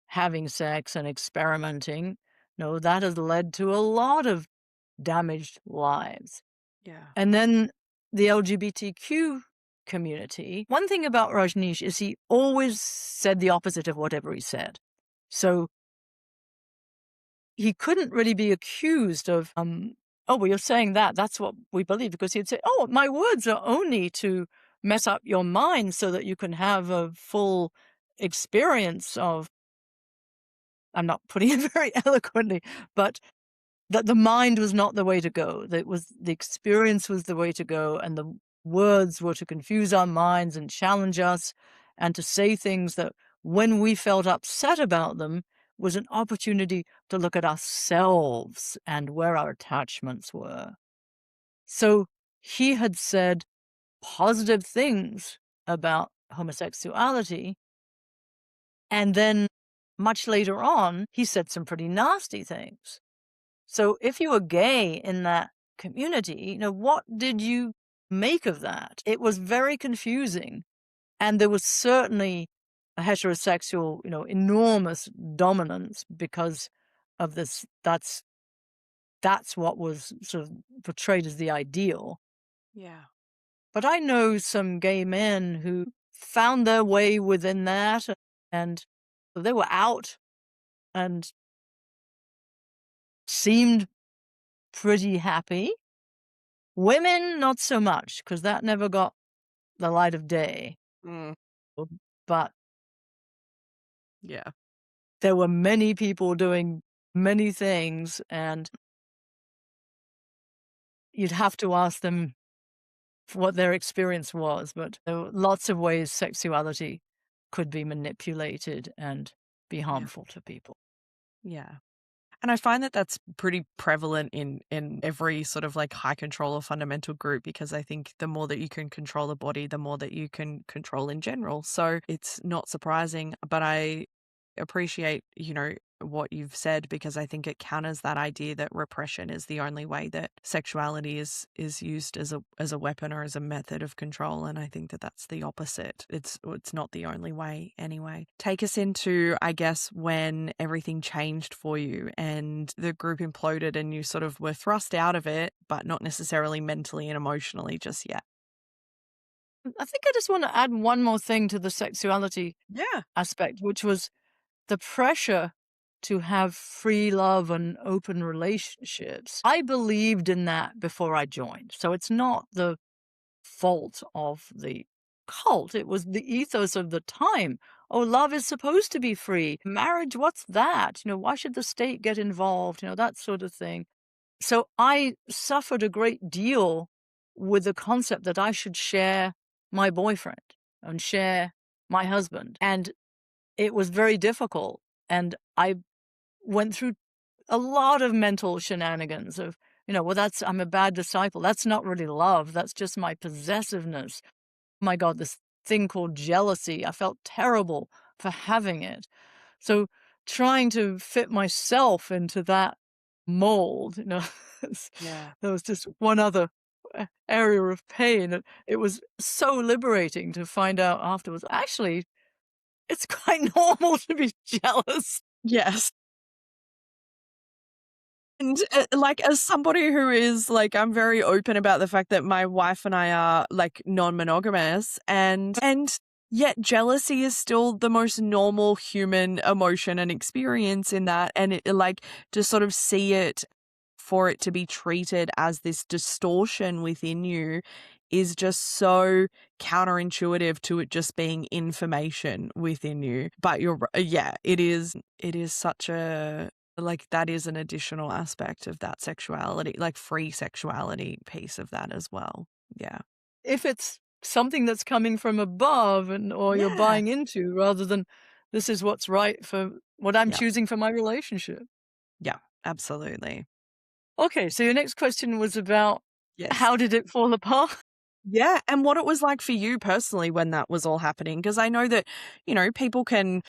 having sex and experimenting, that has led to a lot of damaged lives. Yeah. And then the LGBTQ community. One thing about Rajneesh is he always said the opposite of whatever he said. So he couldn't really be accused of, oh, well, you're saying that. That's what we believe. Because he'd say, oh, my words are only to mess up your mind so that you can have a full experience of, I'm not putting it very eloquently, but that the mind was not the way to go. That was the experience was the way to go, and the words were to confuse our minds and challenge us, and to say things that, when we felt upset about them, was an opportunity to look at ourselves and where our attachments were. So he had said positive things about homosexuality, and then much later on, he said some pretty nasty things. So if you were gay in that community, what did you make of that? It was very confusing. And there was certainly a heterosexual, enormous dominance because of this. That's what was sort of portrayed as the ideal. Yeah. But I know some gay men who found their way within that, and they were out and seemed pretty happy. Women, not so much, because that never got the light of day. But Yeah. there were many people doing many things, and you'd have to ask them what their experience was. But there were lots of ways sexuality could be manipulated and be harmful to people. Yeah. And I find that that's pretty prevalent in every sort of like high control or fundamental group, because I think the more that you can control the body, the more that you can control in general. So it's not surprising, but I appreciate, what you've said, because I think it counters that idea that repression is the only way that sexuality is used as a weapon or as a method of control. And I think that that's the opposite. It's not the only way anyway. Take us into, I guess, when everything changed for you and the group imploded and you sort of were thrust out of it, but not necessarily mentally and emotionally just yet. I think I just want to add one more thing to the sexuality Yeah. aspect, which was the pressure to have free love and open relationships. I believed in that before I joined. So it's not the fault of the cult. It was the ethos of the time. Oh, love is supposed to be free. Marriage, what's that? Why should the state get involved? That sort of thing. So I suffered a great deal with the concept that I should share my boyfriend and share my husband. And it was very difficult. And I went through a lot of mental shenanigans of, well, I'm a bad disciple. That's not really love. That's just my possessiveness. My God, this thing called jealousy. I felt terrible for having it. So trying to fit myself into that mold, Yeah. there was just one other area of pain. It was so liberating to find out afterwards. Actually, it's quite normal to be jealous. Yes. And, like, as somebody who is like, I'm very open about the fact that my wife and I are like non-monogamous, and yet jealousy is still the most normal human emotion and experience in that. And like, to sort of see it, for it to be treated as this distortion within you is just so counterintuitive to it just being information within you. But yeah, it is such a, like, that is an additional aspect of that sexuality, like free sexuality piece of that as well. Yeah. If it's something that's coming from above or you're Yeah. buying into rather than this is what's right for what I'm Yeah. choosing for my relationship. Yeah. Absolutely. Okay, so your next question was about Yes. how did it fall apart? Yeah, and what it was like for you personally when that was all happening, because I know that, people can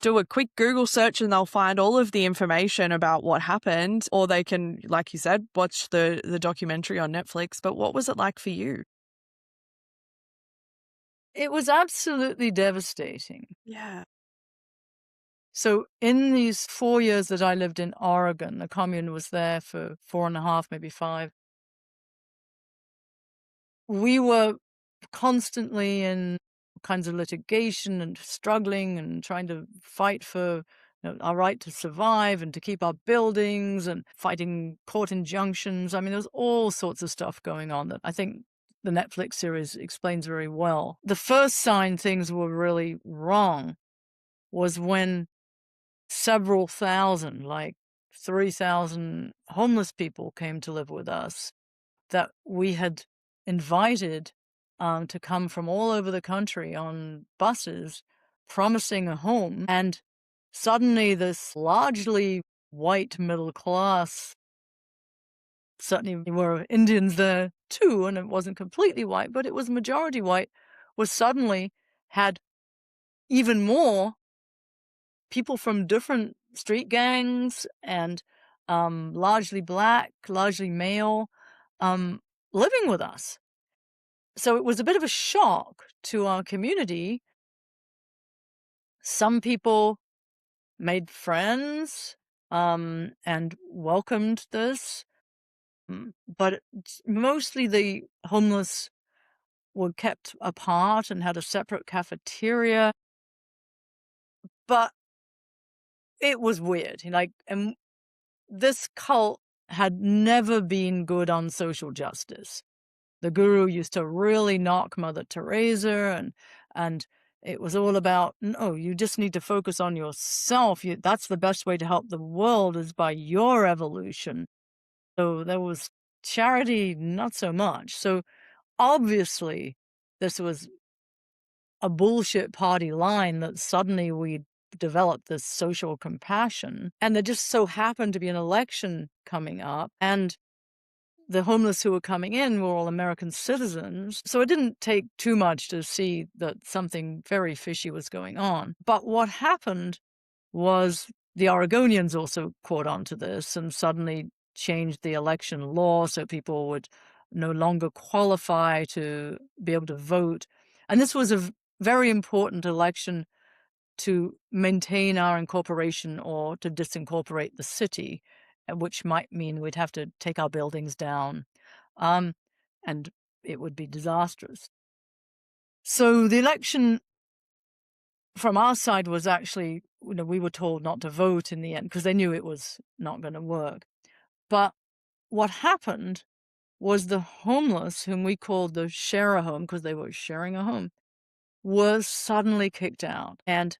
do a quick Google search and they'll find all of the information about what happened, or they can, like you said, watch the documentary on Netflix. But what was it like for you? It was absolutely devastating. Yeah. So in these 4 years that I lived in Oregon, the commune was there for 4.5, maybe 5. We were constantly in kinds of litigation and struggling and trying to fight for our right to survive and to keep our buildings and fighting court injunctions. I mean, there's all sorts of stuff going on that I think the Netflix series explains very well. The first sign things were really wrong was when several thousand, like 3,000 homeless people came to live with us that we had invited to come from all over the country on buses, promising a home. And suddenly, this largely white middle class, certainly there were Indians there too, and it wasn't completely white, but it was majority white, was suddenly had even more people from different street gangs and largely black, largely male, um, living with us. So it was a bit of a shock to our community. Some people made friends and welcomed this, but mostly the homeless were kept apart and had a separate cafeteria. But it was weird. And this cult had never been good on social justice. The guru used to really knock Mother Teresa and it was all about, no, you just need to focus on yourself. That's the best way to help the world is by your evolution. So there was charity, not so much. So obviously this was a bullshit party line that suddenly we developed this social compassion. And there just so happened to be an election coming up. And the homeless who were coming in were all American citizens. So it didn't take too much to see that something very fishy was going on. But what happened was the Oregonians also caught on to this and suddenly changed the election law so people would no longer qualify to be able to vote. And this was a very important election to maintain our incorporation or to disincorporate the city, which might mean we'd have to take our buildings down. Um, and it would be disastrous. So the election from our side was actually, we were told not to vote in the end because they knew it was not going to work. But what happened was the homeless, whom we called the share home because they were sharing a home, was suddenly kicked out. And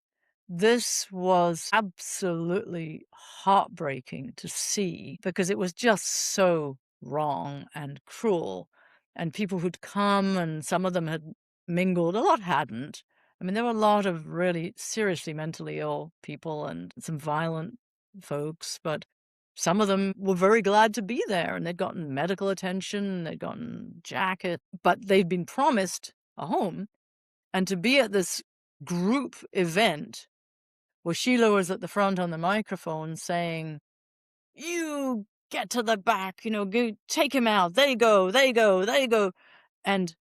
this was absolutely heartbreaking to see because it was just so wrong and cruel. And people who'd come, and some of them had mingled, a lot hadn't. I mean, there were a lot of really seriously mentally ill people and some violent folks, but some of them were very glad to be there, and they'd gotten medical attention, they'd gotten jacket, but they'd been promised a home. And to be at this group event where Sheila was at the front on the microphone saying, "You get to the back, go take him out. They go, they go, they go." And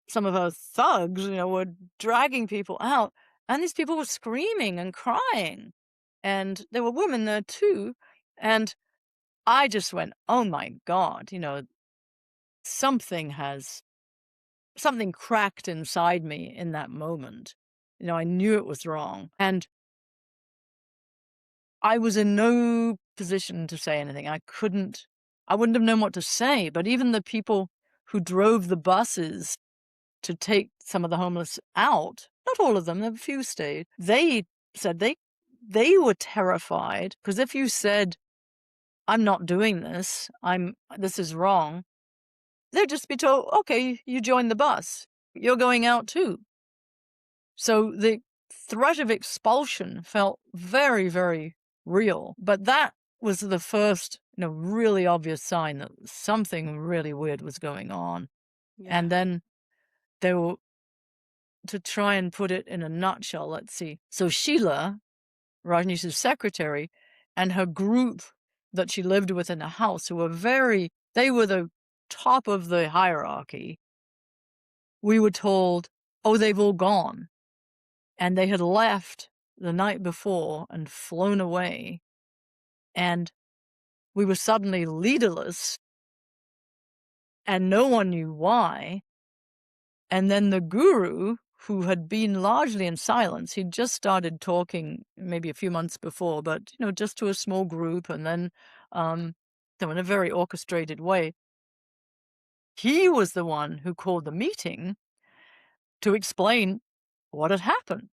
some of her thugs, were dragging people out. And these people were screaming and crying. And there were women there too. And I just went, oh my God, something cracked inside me in that moment. I knew it was wrong. And I was in no position to say anything. I wouldn't have known what to say. But even the people who drove the buses to take some of the homeless out, not all of them, a few stayed, they said they were terrified because if you said, "I'm not doing this, this is wrong," they'd just be told, "Okay, you join the bus. You're going out too." So the threat of expulsion felt very, very real. But that was the first, really obvious sign that something really weird was going on. Yeah. And then there were, to try and put it in a nutshell, let's see. So Sheila, Rajneesh's secretary, and her group that she lived with in the house, who were they were the top of the hierarchy. We were told, oh, they've all gone. And they had left the night before and flown away. And we were suddenly leaderless, and no one knew why. And then the guru, who had been largely in silence, he'd just started talking maybe a few months before, but, just to a small group, and then in a very orchestrated way. He was the one who called the meeting to explain what had happened.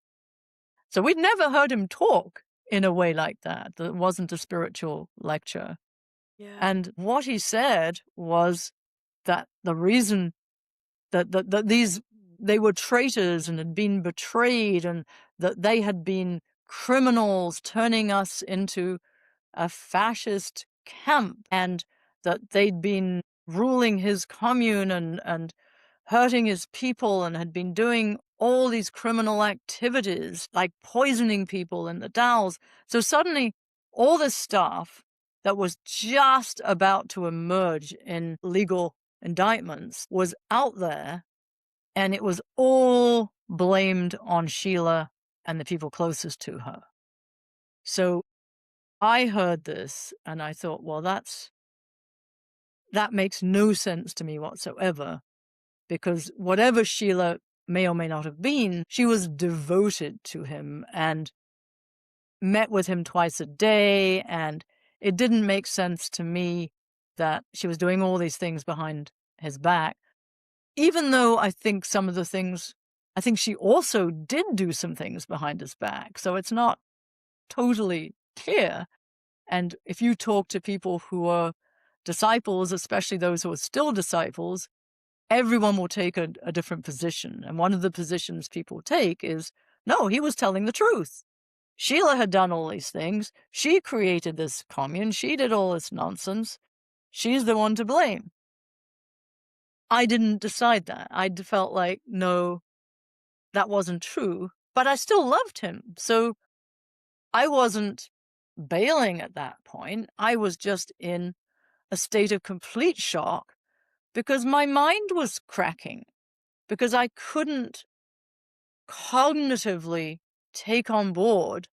So we'd never heard him talk in a way like that. That wasn't a spiritual lecture. Yeah. And what he said was that the reason that they were traitors and had been betrayed, and that they had been criminals turning us into a fascist camp, and that they'd been ruling his commune and hurting his people, and had been doing all these criminal activities like poisoning people in the dowels. So suddenly all this stuff that was just about to emerge in legal indictments was out there, and it was all blamed on Sheila and the people closest to her. So I heard this and I thought, well, that makes no sense to me whatsoever, because whatever Sheila may or may not have been, she was devoted to him and met with him twice a day, and it didn't make sense to me that she was doing all these things behind his back, even though I think she also did do some things behind his back, so it's not totally clear. And if you talk to people who are disciples, especially those who are still disciples, everyone will take a different position. And one of the positions people take is, no, he was telling the truth. Sheila had done all these things. She created this commune. She did all this nonsense. She's the one to blame. I didn't decide that. I felt like, no, that wasn't true. But I still loved him. So I wasn't bailing at that point. I was just in a state of complete shock because my mind was cracking, because I couldn't cognitively take on board,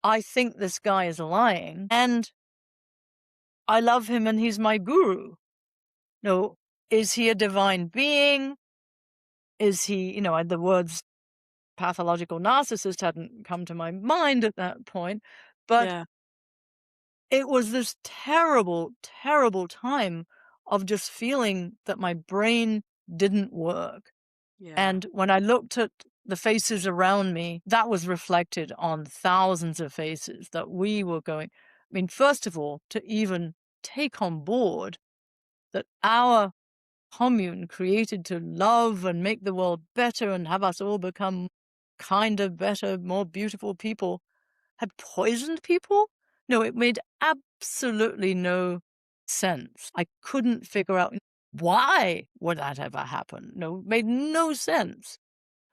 I think this guy is lying, and I love him and he's my guru. No, is he a divine being? is he, the words pathological narcissist hadn't come to my mind at that point, but Yeah. it was this terrible, terrible time of just feeling that my brain didn't work. Yeah. And when I looked at the faces around me, that was reflected on thousands of faces that we were going. I mean, first of all, to even take on board that our commune created to love and make the world better and have us all become kinder, better, more beautiful people had poisoned people? No, it made absolutely no sense. I couldn't figure out why would that ever happen. No, it made no sense.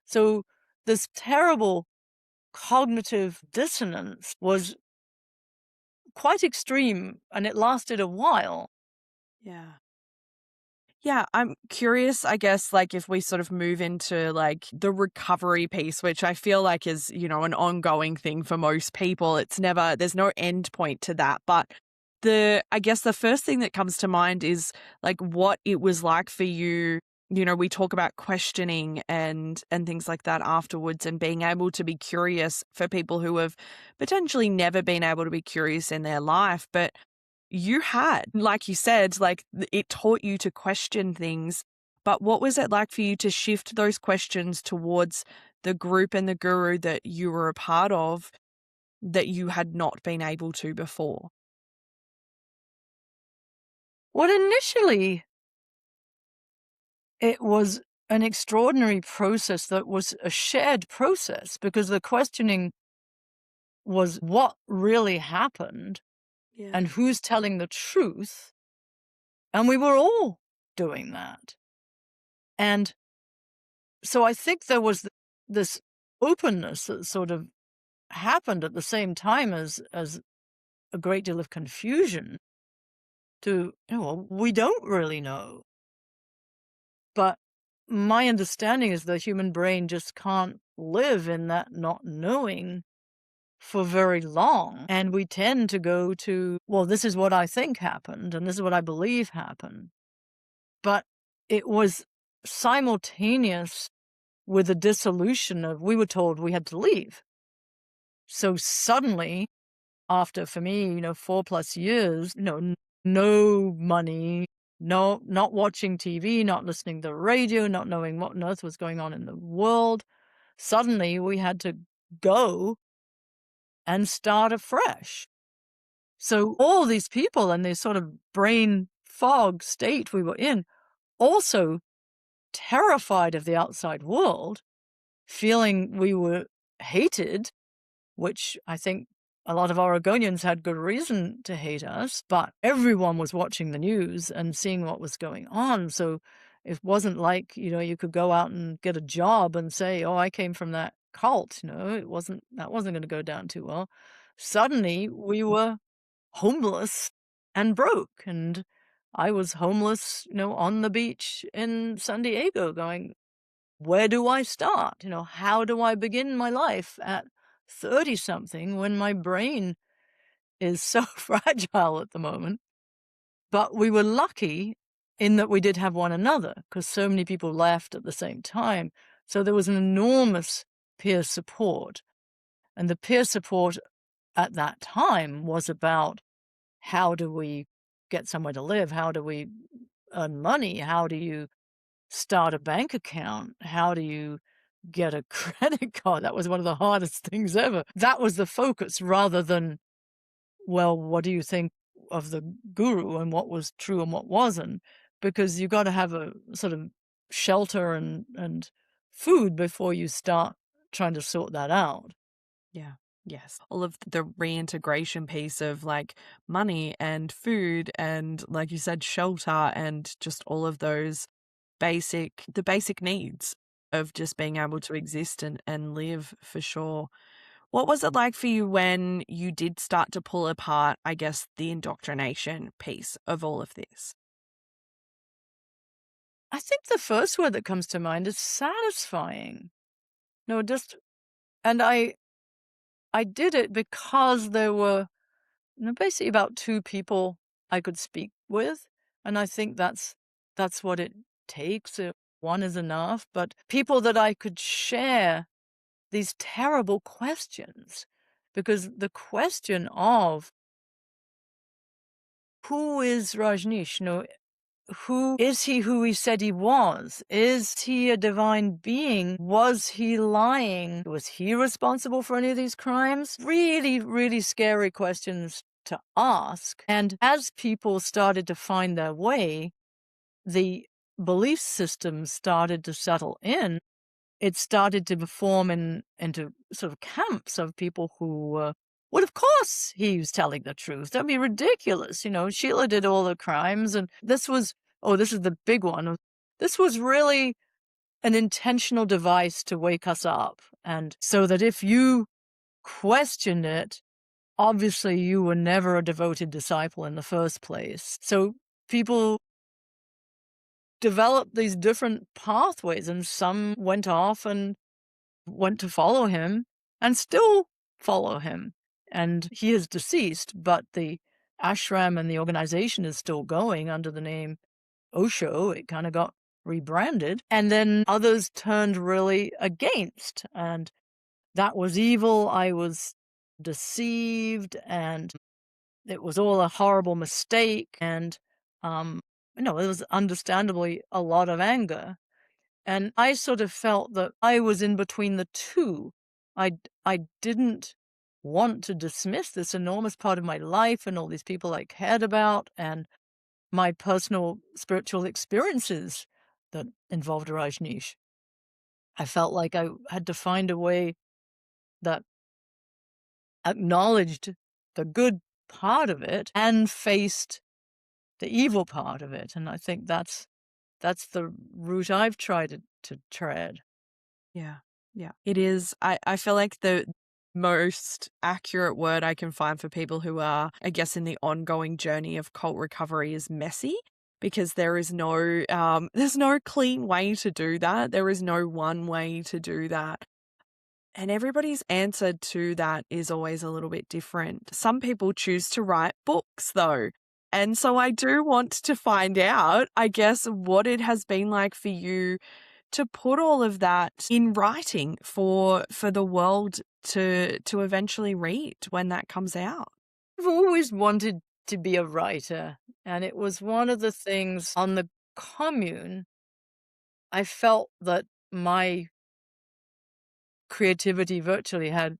So this terrible cognitive dissonance was quite extreme and it lasted a while. Yeah. Yeah, I'm curious, I guess, like if we sort of move into like the recovery piece, which I feel like is, an ongoing thing for most people. There's no end point to that. But I guess the first thing that comes to mind is like what it was like for you. We talk about questioning and things like that afterwards and being able to be curious for people who have potentially never been able to be curious in their life. But you had, like you said, like it taught you to question things. But what was it like for you to shift those questions towards the group and the guru that you were a part of that you had not been able to before? Well, initially, it was an extraordinary process that was a shared process because the questioning was what really happened Yeah. and who's telling the truth. And we were all doing that. And so I think there was this openness that sort of happened at the same time as a great deal of confusion to, well, we don't really know. But my understanding is the human brain just can't live in that not knowing for very long. And we tend to go to, well, this is what I think happened and this is what I believe happened. But it was simultaneous with the dissolution of, we were told we had to leave. So suddenly, after, for me, 4+ years, no money, no, not watching TV, not listening to the radio, not knowing what on earth was going on in the world, suddenly we had to go and start afresh. So all these people in this sort of brain fog state we were in, also terrified of the outside world, feeling we were hated, which I think a lot of Oregonians had good reason to hate us, but everyone was watching the news and seeing what was going on. So it wasn't like, you could go out and get a job and say, oh, I came from that cult. That wasn't going to go down too well. Suddenly we were homeless and broke. And I was homeless, on the beach in San Diego going, where do I start? How do I begin my life at 30 something when my brain is so fragile at the moment? But we were lucky in that we did have one another because so many people left at the same time. So there was an enormous peer support. And the peer support at that time was about how do we get somewhere to live? How do we earn money? How do you start a bank account? How do you get a credit card? That was one of the hardest things ever. That was the focus rather than, well, what do you think of the guru and what was true and what wasn't? Because you got to have a sort of shelter and food before you start trying to sort that out. Yeah. Yes. All of the reintegration piece of like money and food and, like you said, shelter and just all of the basic needs of just being able to exist and live for sure. What was it like for you when you did start to pull apart, I guess, the indoctrination piece of all of this? I think the first word that comes to mind is satisfying. No, just, and I did it because there were basically about 2 people I could speak with, and I think that's what it takes. one is enough, but people that I could share these terrible questions. Because the question of who is Rajneesh? Who is he who he said he was? Is he a divine being? Was he lying? Was he responsible for any of these crimes? Really, really scary questions to ask. And as people started to find their way, the belief system started to settle in. It started to form into sort of camps of people who well, of course he was telling the truth. That'd be ridiculous. Sheila did all the crimes. And this is the big one. This was really an intentional device to wake us up. And so that if you questioned it, obviously you were never a devoted disciple in the first place. So people developed these different pathways, and some went off and went to follow him and still follow him. And he is deceased, but the ashram and the organization is still going under the name Osho. It kind of got rebranded. And then others turned really against, and that was evil. I was deceived, and it was all a horrible mistake. And, there was understandably a lot of anger. And I sort of felt that I was in between the two. I didn't want to dismiss this enormous part of my life and all these people I cared about and my personal spiritual experiences that involved Rajneesh. I felt like I had to find a way that acknowledged the good part of it and faced the evil part of it. And I think that's the route I've tried to tread. Yeah. Yeah. It is. I feel like the most accurate word I can find for people who are, I guess, in the ongoing journey of cult recovery is messy, because there's no clean way to do that. There is no one way to do that. And everybody's answer to that is always a little bit different. Some people choose to write books, though. And so I do want to find out, I guess, what it has been like for you to put all of that in writing for the world to eventually read when that comes out. I've always wanted to be a writer, and it was one of the things on the commune. I felt that my creativity virtually had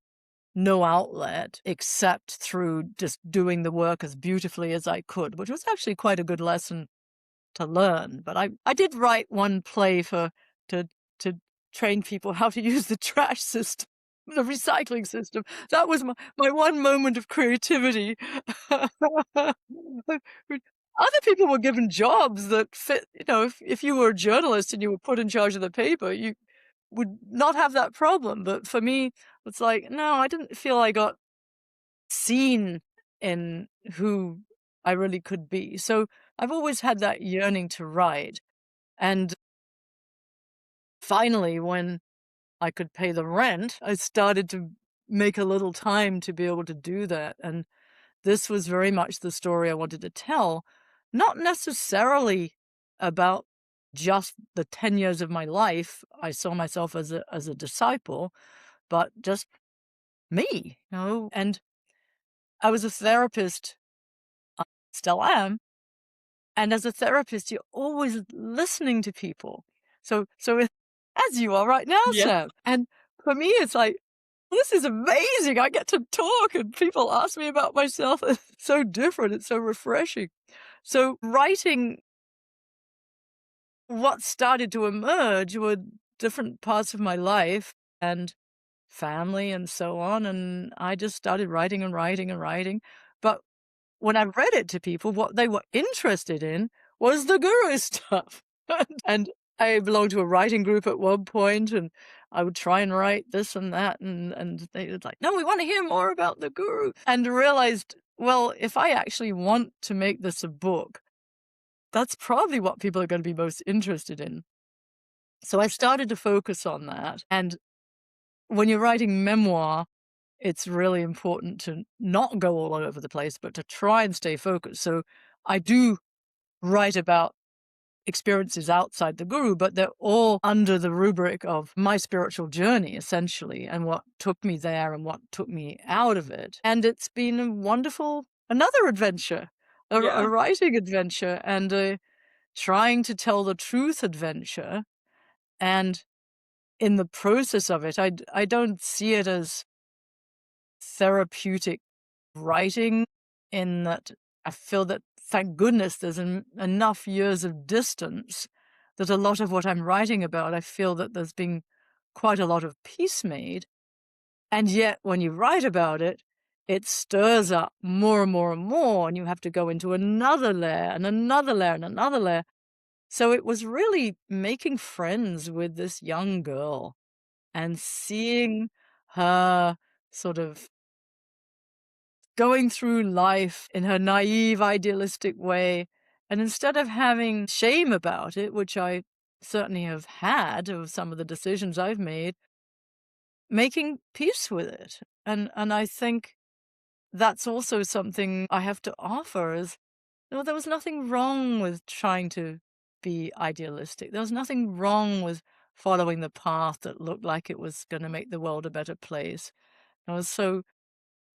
no outlet except through just doing the work as beautifully as I could, which was actually quite a good lesson to learn. But I did write one play to train people how to use the trash system, the recycling system. That was my one moment of creativity. Other people were given jobs that fit, if you were a journalist and you were put in charge of the paper, you would not have that problem. But for me, it's like, no, I didn't feel I got seen in who I really could be. So I've always had that yearning to write. And finally, when I could pay the rent, I started to make a little time to be able to do that. And this was very much the story I wanted to tell, not necessarily about just the 10 years of my life. I saw myself as a disciple, but just me, and I was a therapist, still am. And as a therapist, you're always listening to people. So as you are right now, Yeah. Sam. And for me, it's like, this is amazing. I get to talk and people ask me about myself. It's so different. It's so refreshing. So writing, what started to emerge were different parts of my life and family and so on. And I just started writing and writing and writing. But when I read it to people, what they were interested in was the guru stuff. And I belonged to a writing group at one point, and I would try and write this and that, and they were like, no, we want to hear more about the guru. And realized, well, if I actually want to make this a book, that's probably what people are going to be most interested in. So I started to focus on that. And when you're writing memoir, it's really important to not go all over the place, but to try and stay focused. So I do write about experiences outside the guru, but they're all under the rubric of my spiritual journey, essentially, and what took me there and what took me out of it. And it's been a wonderful, another adventure, a writing adventure, and a trying to tell the truth adventure. And in the process of it, I don't see it as therapeutic writing, in that I feel that, thank goodness, there's enough years of distance that a lot of what I'm writing about, I feel that there's been quite a lot of peace made. And yet, when you write about it, it stirs up more and more and more, and you have to go into another layer and another layer and another layer. So it was really making friends with this young girl and seeing her sort of going through life in her naive, idealistic way. And instead of having shame about it, which I certainly have had of some of the decisions I've made, making peace with it. And I think that's also something I have to offer is, there was nothing wrong with trying to be idealistic. There was nothing wrong with following the path that looked like it was going to make the world a better place. So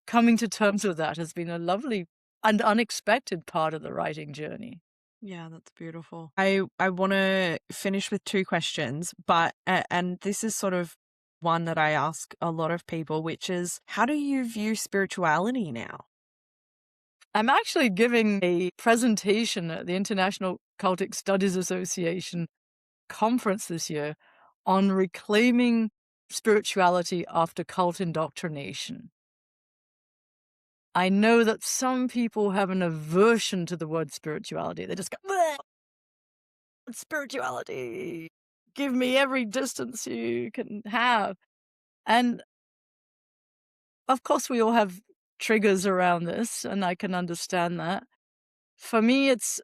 coming to terms with that has been a lovely and unexpected part of the writing journey. Yeah, that's beautiful. I want to finish with two questions, but and this is sort of one that I ask a lot of people, which is, how do you view spirituality now? I'm actually giving a presentation at the International Cultic Studies Association conference this year on reclaiming spirituality after cult indoctrination. I know that some people have an aversion to the word spirituality. They just go, "Bleh, spirituality, give me every distance you can have." And of course, we all have triggers around this, and I can understand that. For me, it's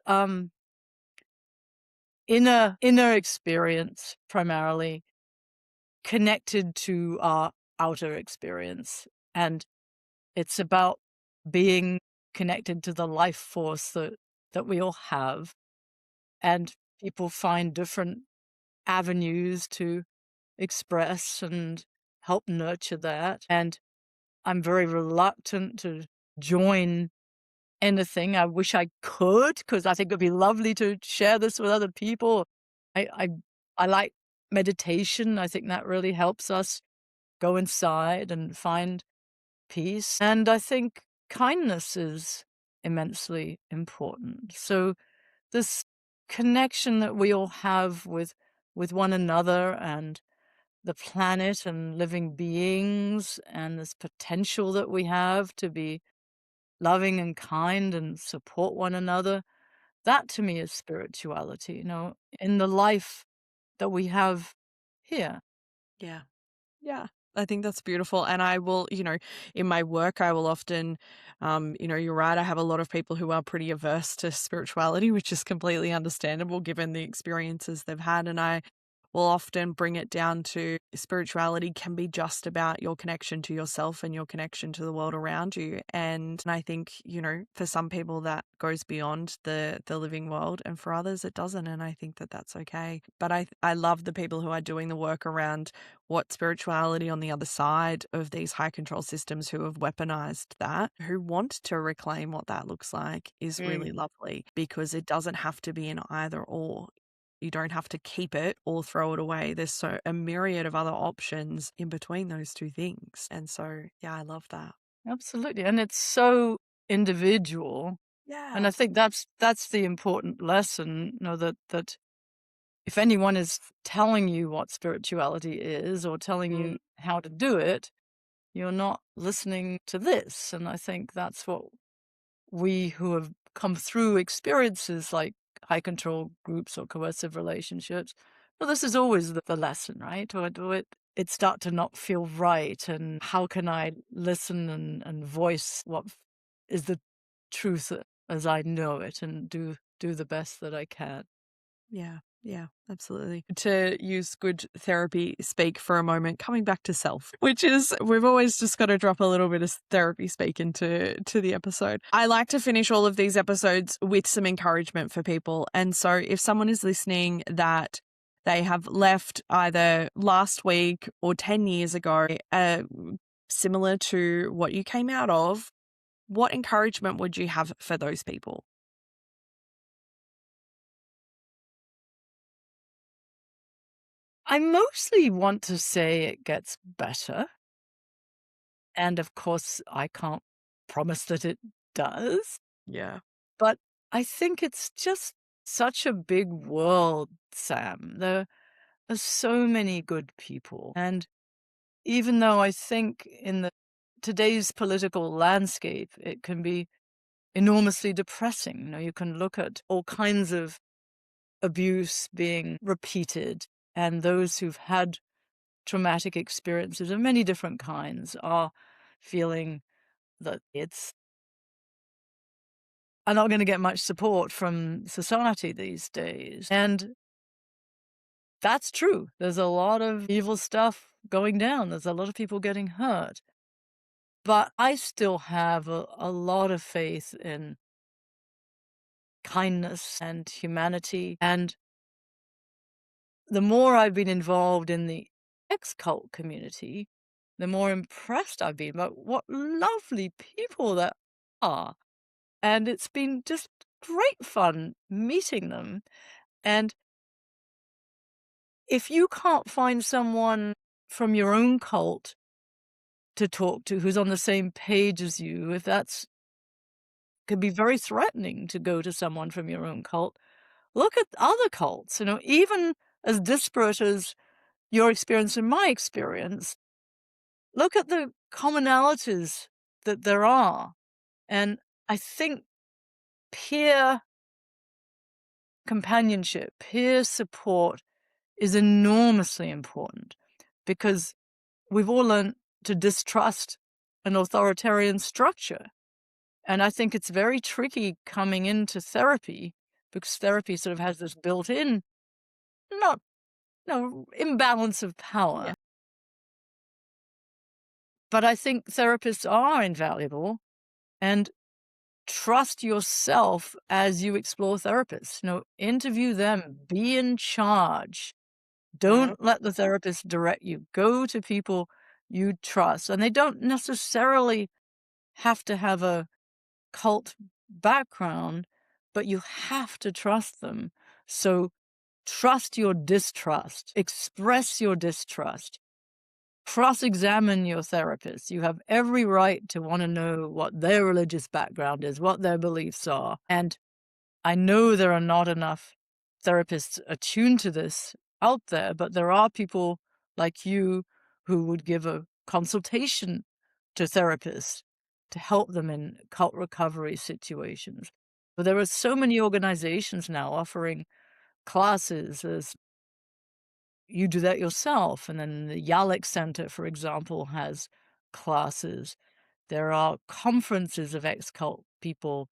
inner experience, primarily connected to our outer experience. And it's about being connected to the life force that we all have. And people find different avenues to express and help nurture that. And I'm very reluctant to join anything. I wish I could, because I think it'd be lovely to share this with other people. I I, I like meditation. I think that really helps us go inside and find peace. And I think kindness is immensely important. So this connection that we all have with one another and the planet and living beings, and this potential that we have to be loving and kind and support one another, that to me is spirituality, in the life that we have here. Yeah. Yeah. I think that's beautiful. And I will, in my work, I will often, you're right. I have a lot of people who are pretty averse to spirituality, which is completely understandable given the experiences they've had. And I will often bring it down to spirituality can be just about your connection to yourself and your connection to the world around you. And I think, for some people that goes beyond the living world, and for others it doesn't. And I think that that's okay. But I love the people who are doing the work around what spirituality on the other side of these high control systems who have weaponized that, who want to reclaim what that looks like, is really lovely, because it doesn't have to be an either or. You don't have to keep it or throw it away. There's a myriad of other options in between those two things. And so, yeah, I love that. Absolutely. And it's so individual. And I think that's the important lesson, that if anyone is telling you what spirituality is or telling you how to do it, you're not listening to this. And I think that's what we who have come through experiences like high control groups or coercive relationships, well, this is always the lesson, right? Or do it start to not feel right? And how can I listen and voice what is the truth as I know it, and do the best that I can? Yeah. Yeah, absolutely. To use good therapy speak for a moment, coming back to self, which is, we've always just got to drop a little bit of therapy speak into the episode. I like to finish all of these episodes with some encouragement for people. And so if someone is listening that they have left either last week or 10 years ago, similar to what you came out of, what encouragement would you have for those people? I mostly want to say it gets better. And of course, I can't promise that it does. Yeah. But I think it's just such a big world, Sam. There are so many good people. And even though I think in today's political landscape, it can be enormously depressing. You can look at all kinds of abuse being repeated, and those who've had traumatic experiences of many different kinds are feeling that are not going to get much support from society these days. And that's true. There's a lot of evil stuff going down. There's a lot of people getting hurt. But I still have a lot of faith in kindness and humanity. And the more I've been involved in the ex-cult community, the more impressed I've been about what lovely people there are. And it's been just great fun meeting them. And if you can't find someone from your own cult to talk to who's on the same page as you, if that's could be very threatening to go to someone from your own cult, look at other cults, even as disparate as your experience and my experience, look at the commonalities that there are. And I think peer companionship, peer support is enormously important because we've all learned to distrust an authoritarian structure. And I think it's very tricky coming into therapy because therapy sort of has this built-in, not no imbalance of power. Yeah. But I think therapists are invaluable, and trust yourself as you explore therapists. Interview them, be in charge. Don't let the therapist direct you. Go to people you trust. And they don't necessarily have to have a cult background, but you have to trust them. So trust your distrust. Express your distrust. Cross-examine your therapist. You have every right to want to know what their religious background is, what their beliefs are. And I know there are not enough therapists attuned to this out there, but there are people like you who would give a consultation to therapists to help them in cult recovery situations. But there are so many organizations now offering classes as you do that yourself. And then the Yalek Center, for example, has classes. There are conferences of ex-cult people.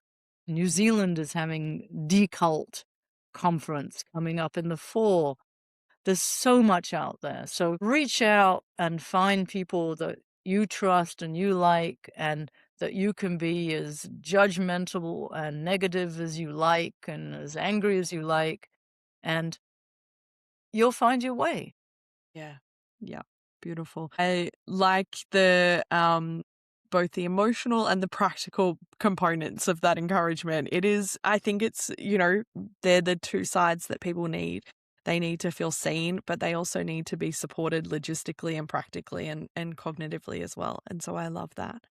New Zealand is having decult conference coming up in the fall. There's so much out there. So reach out and find people that you trust and you like, and that you can be as judgmental and negative as you like and as angry as you like, and you'll find your way. Yeah. Yeah. Beautiful. I like the both the emotional and the practical components of that encouragement. I think it's, they're the two sides that people need. They need to feel seen, but they also need to be supported logistically and practically and cognitively as well. And so I love that.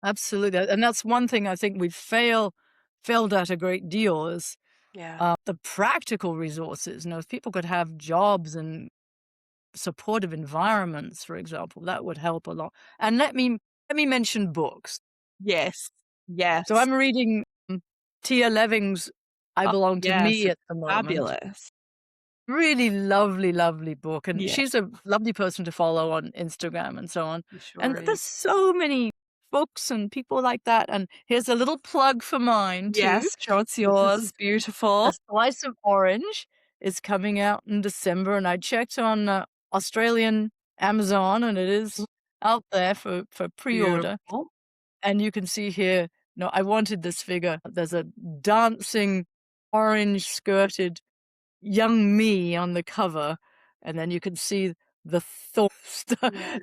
Absolutely. And that's one thing I think we failed at a great deal is the practical resources. If people could have jobs and supportive environments, for example, that would help a lot. And let me mention books. Yes. Yes. So I'm reading Tia Leving's I Belong to Me at the moment. Fabulous. Really lovely, lovely book. And Yeah. she's a lovely person to follow on Instagram and so on. Sure And is. there's so many books and people like that. And here's a little plug for mine too. Yes, sure, it's yours. Beautiful. A Slice of Orange. It's coming out in December, and I checked on Australian Amazon, and it is out there for pre-order. Beautiful. And you can see here, no, I wanted this figure. There's a dancing, orange skirted young me on the cover, and then you can see the thorn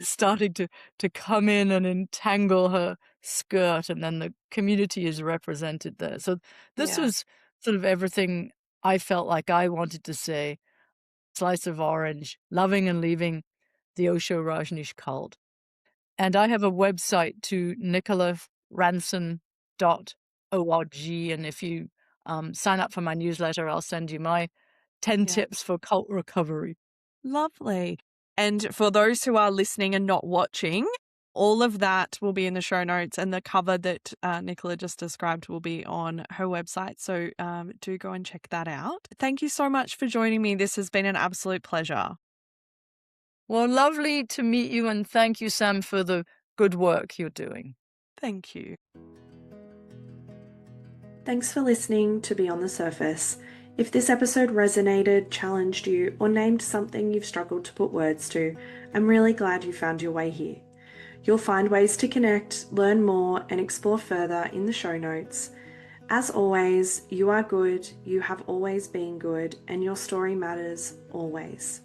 starting to come in and entangle her skirt, and then the community is represented there. So this was sort of everything I felt like I wanted to say. Slice of orange, loving and leaving the Osho Rajneesh cult. And I have a website to nicolaranson.org, and if you sign up for my newsletter, I'll send you my 10 tips for cult recovery. Lovely. And for those who are listening and not watching, all of that will be in the show notes, and the cover that Nicola just described will be on her website. So do go and check that out. Thank you so much for joining me. This has been an absolute pleasure. Well, lovely to meet you, and thank you, Sam, for the good work you're doing. Thank you. Thanks for listening to Beyond the Surface. If this episode resonated, challenged you, or named something you've struggled to put words to, I'm really glad you found your way here. You'll find ways to connect, learn more, and explore further in the show notes. As always, you are good, you have always been good, and your story matters always.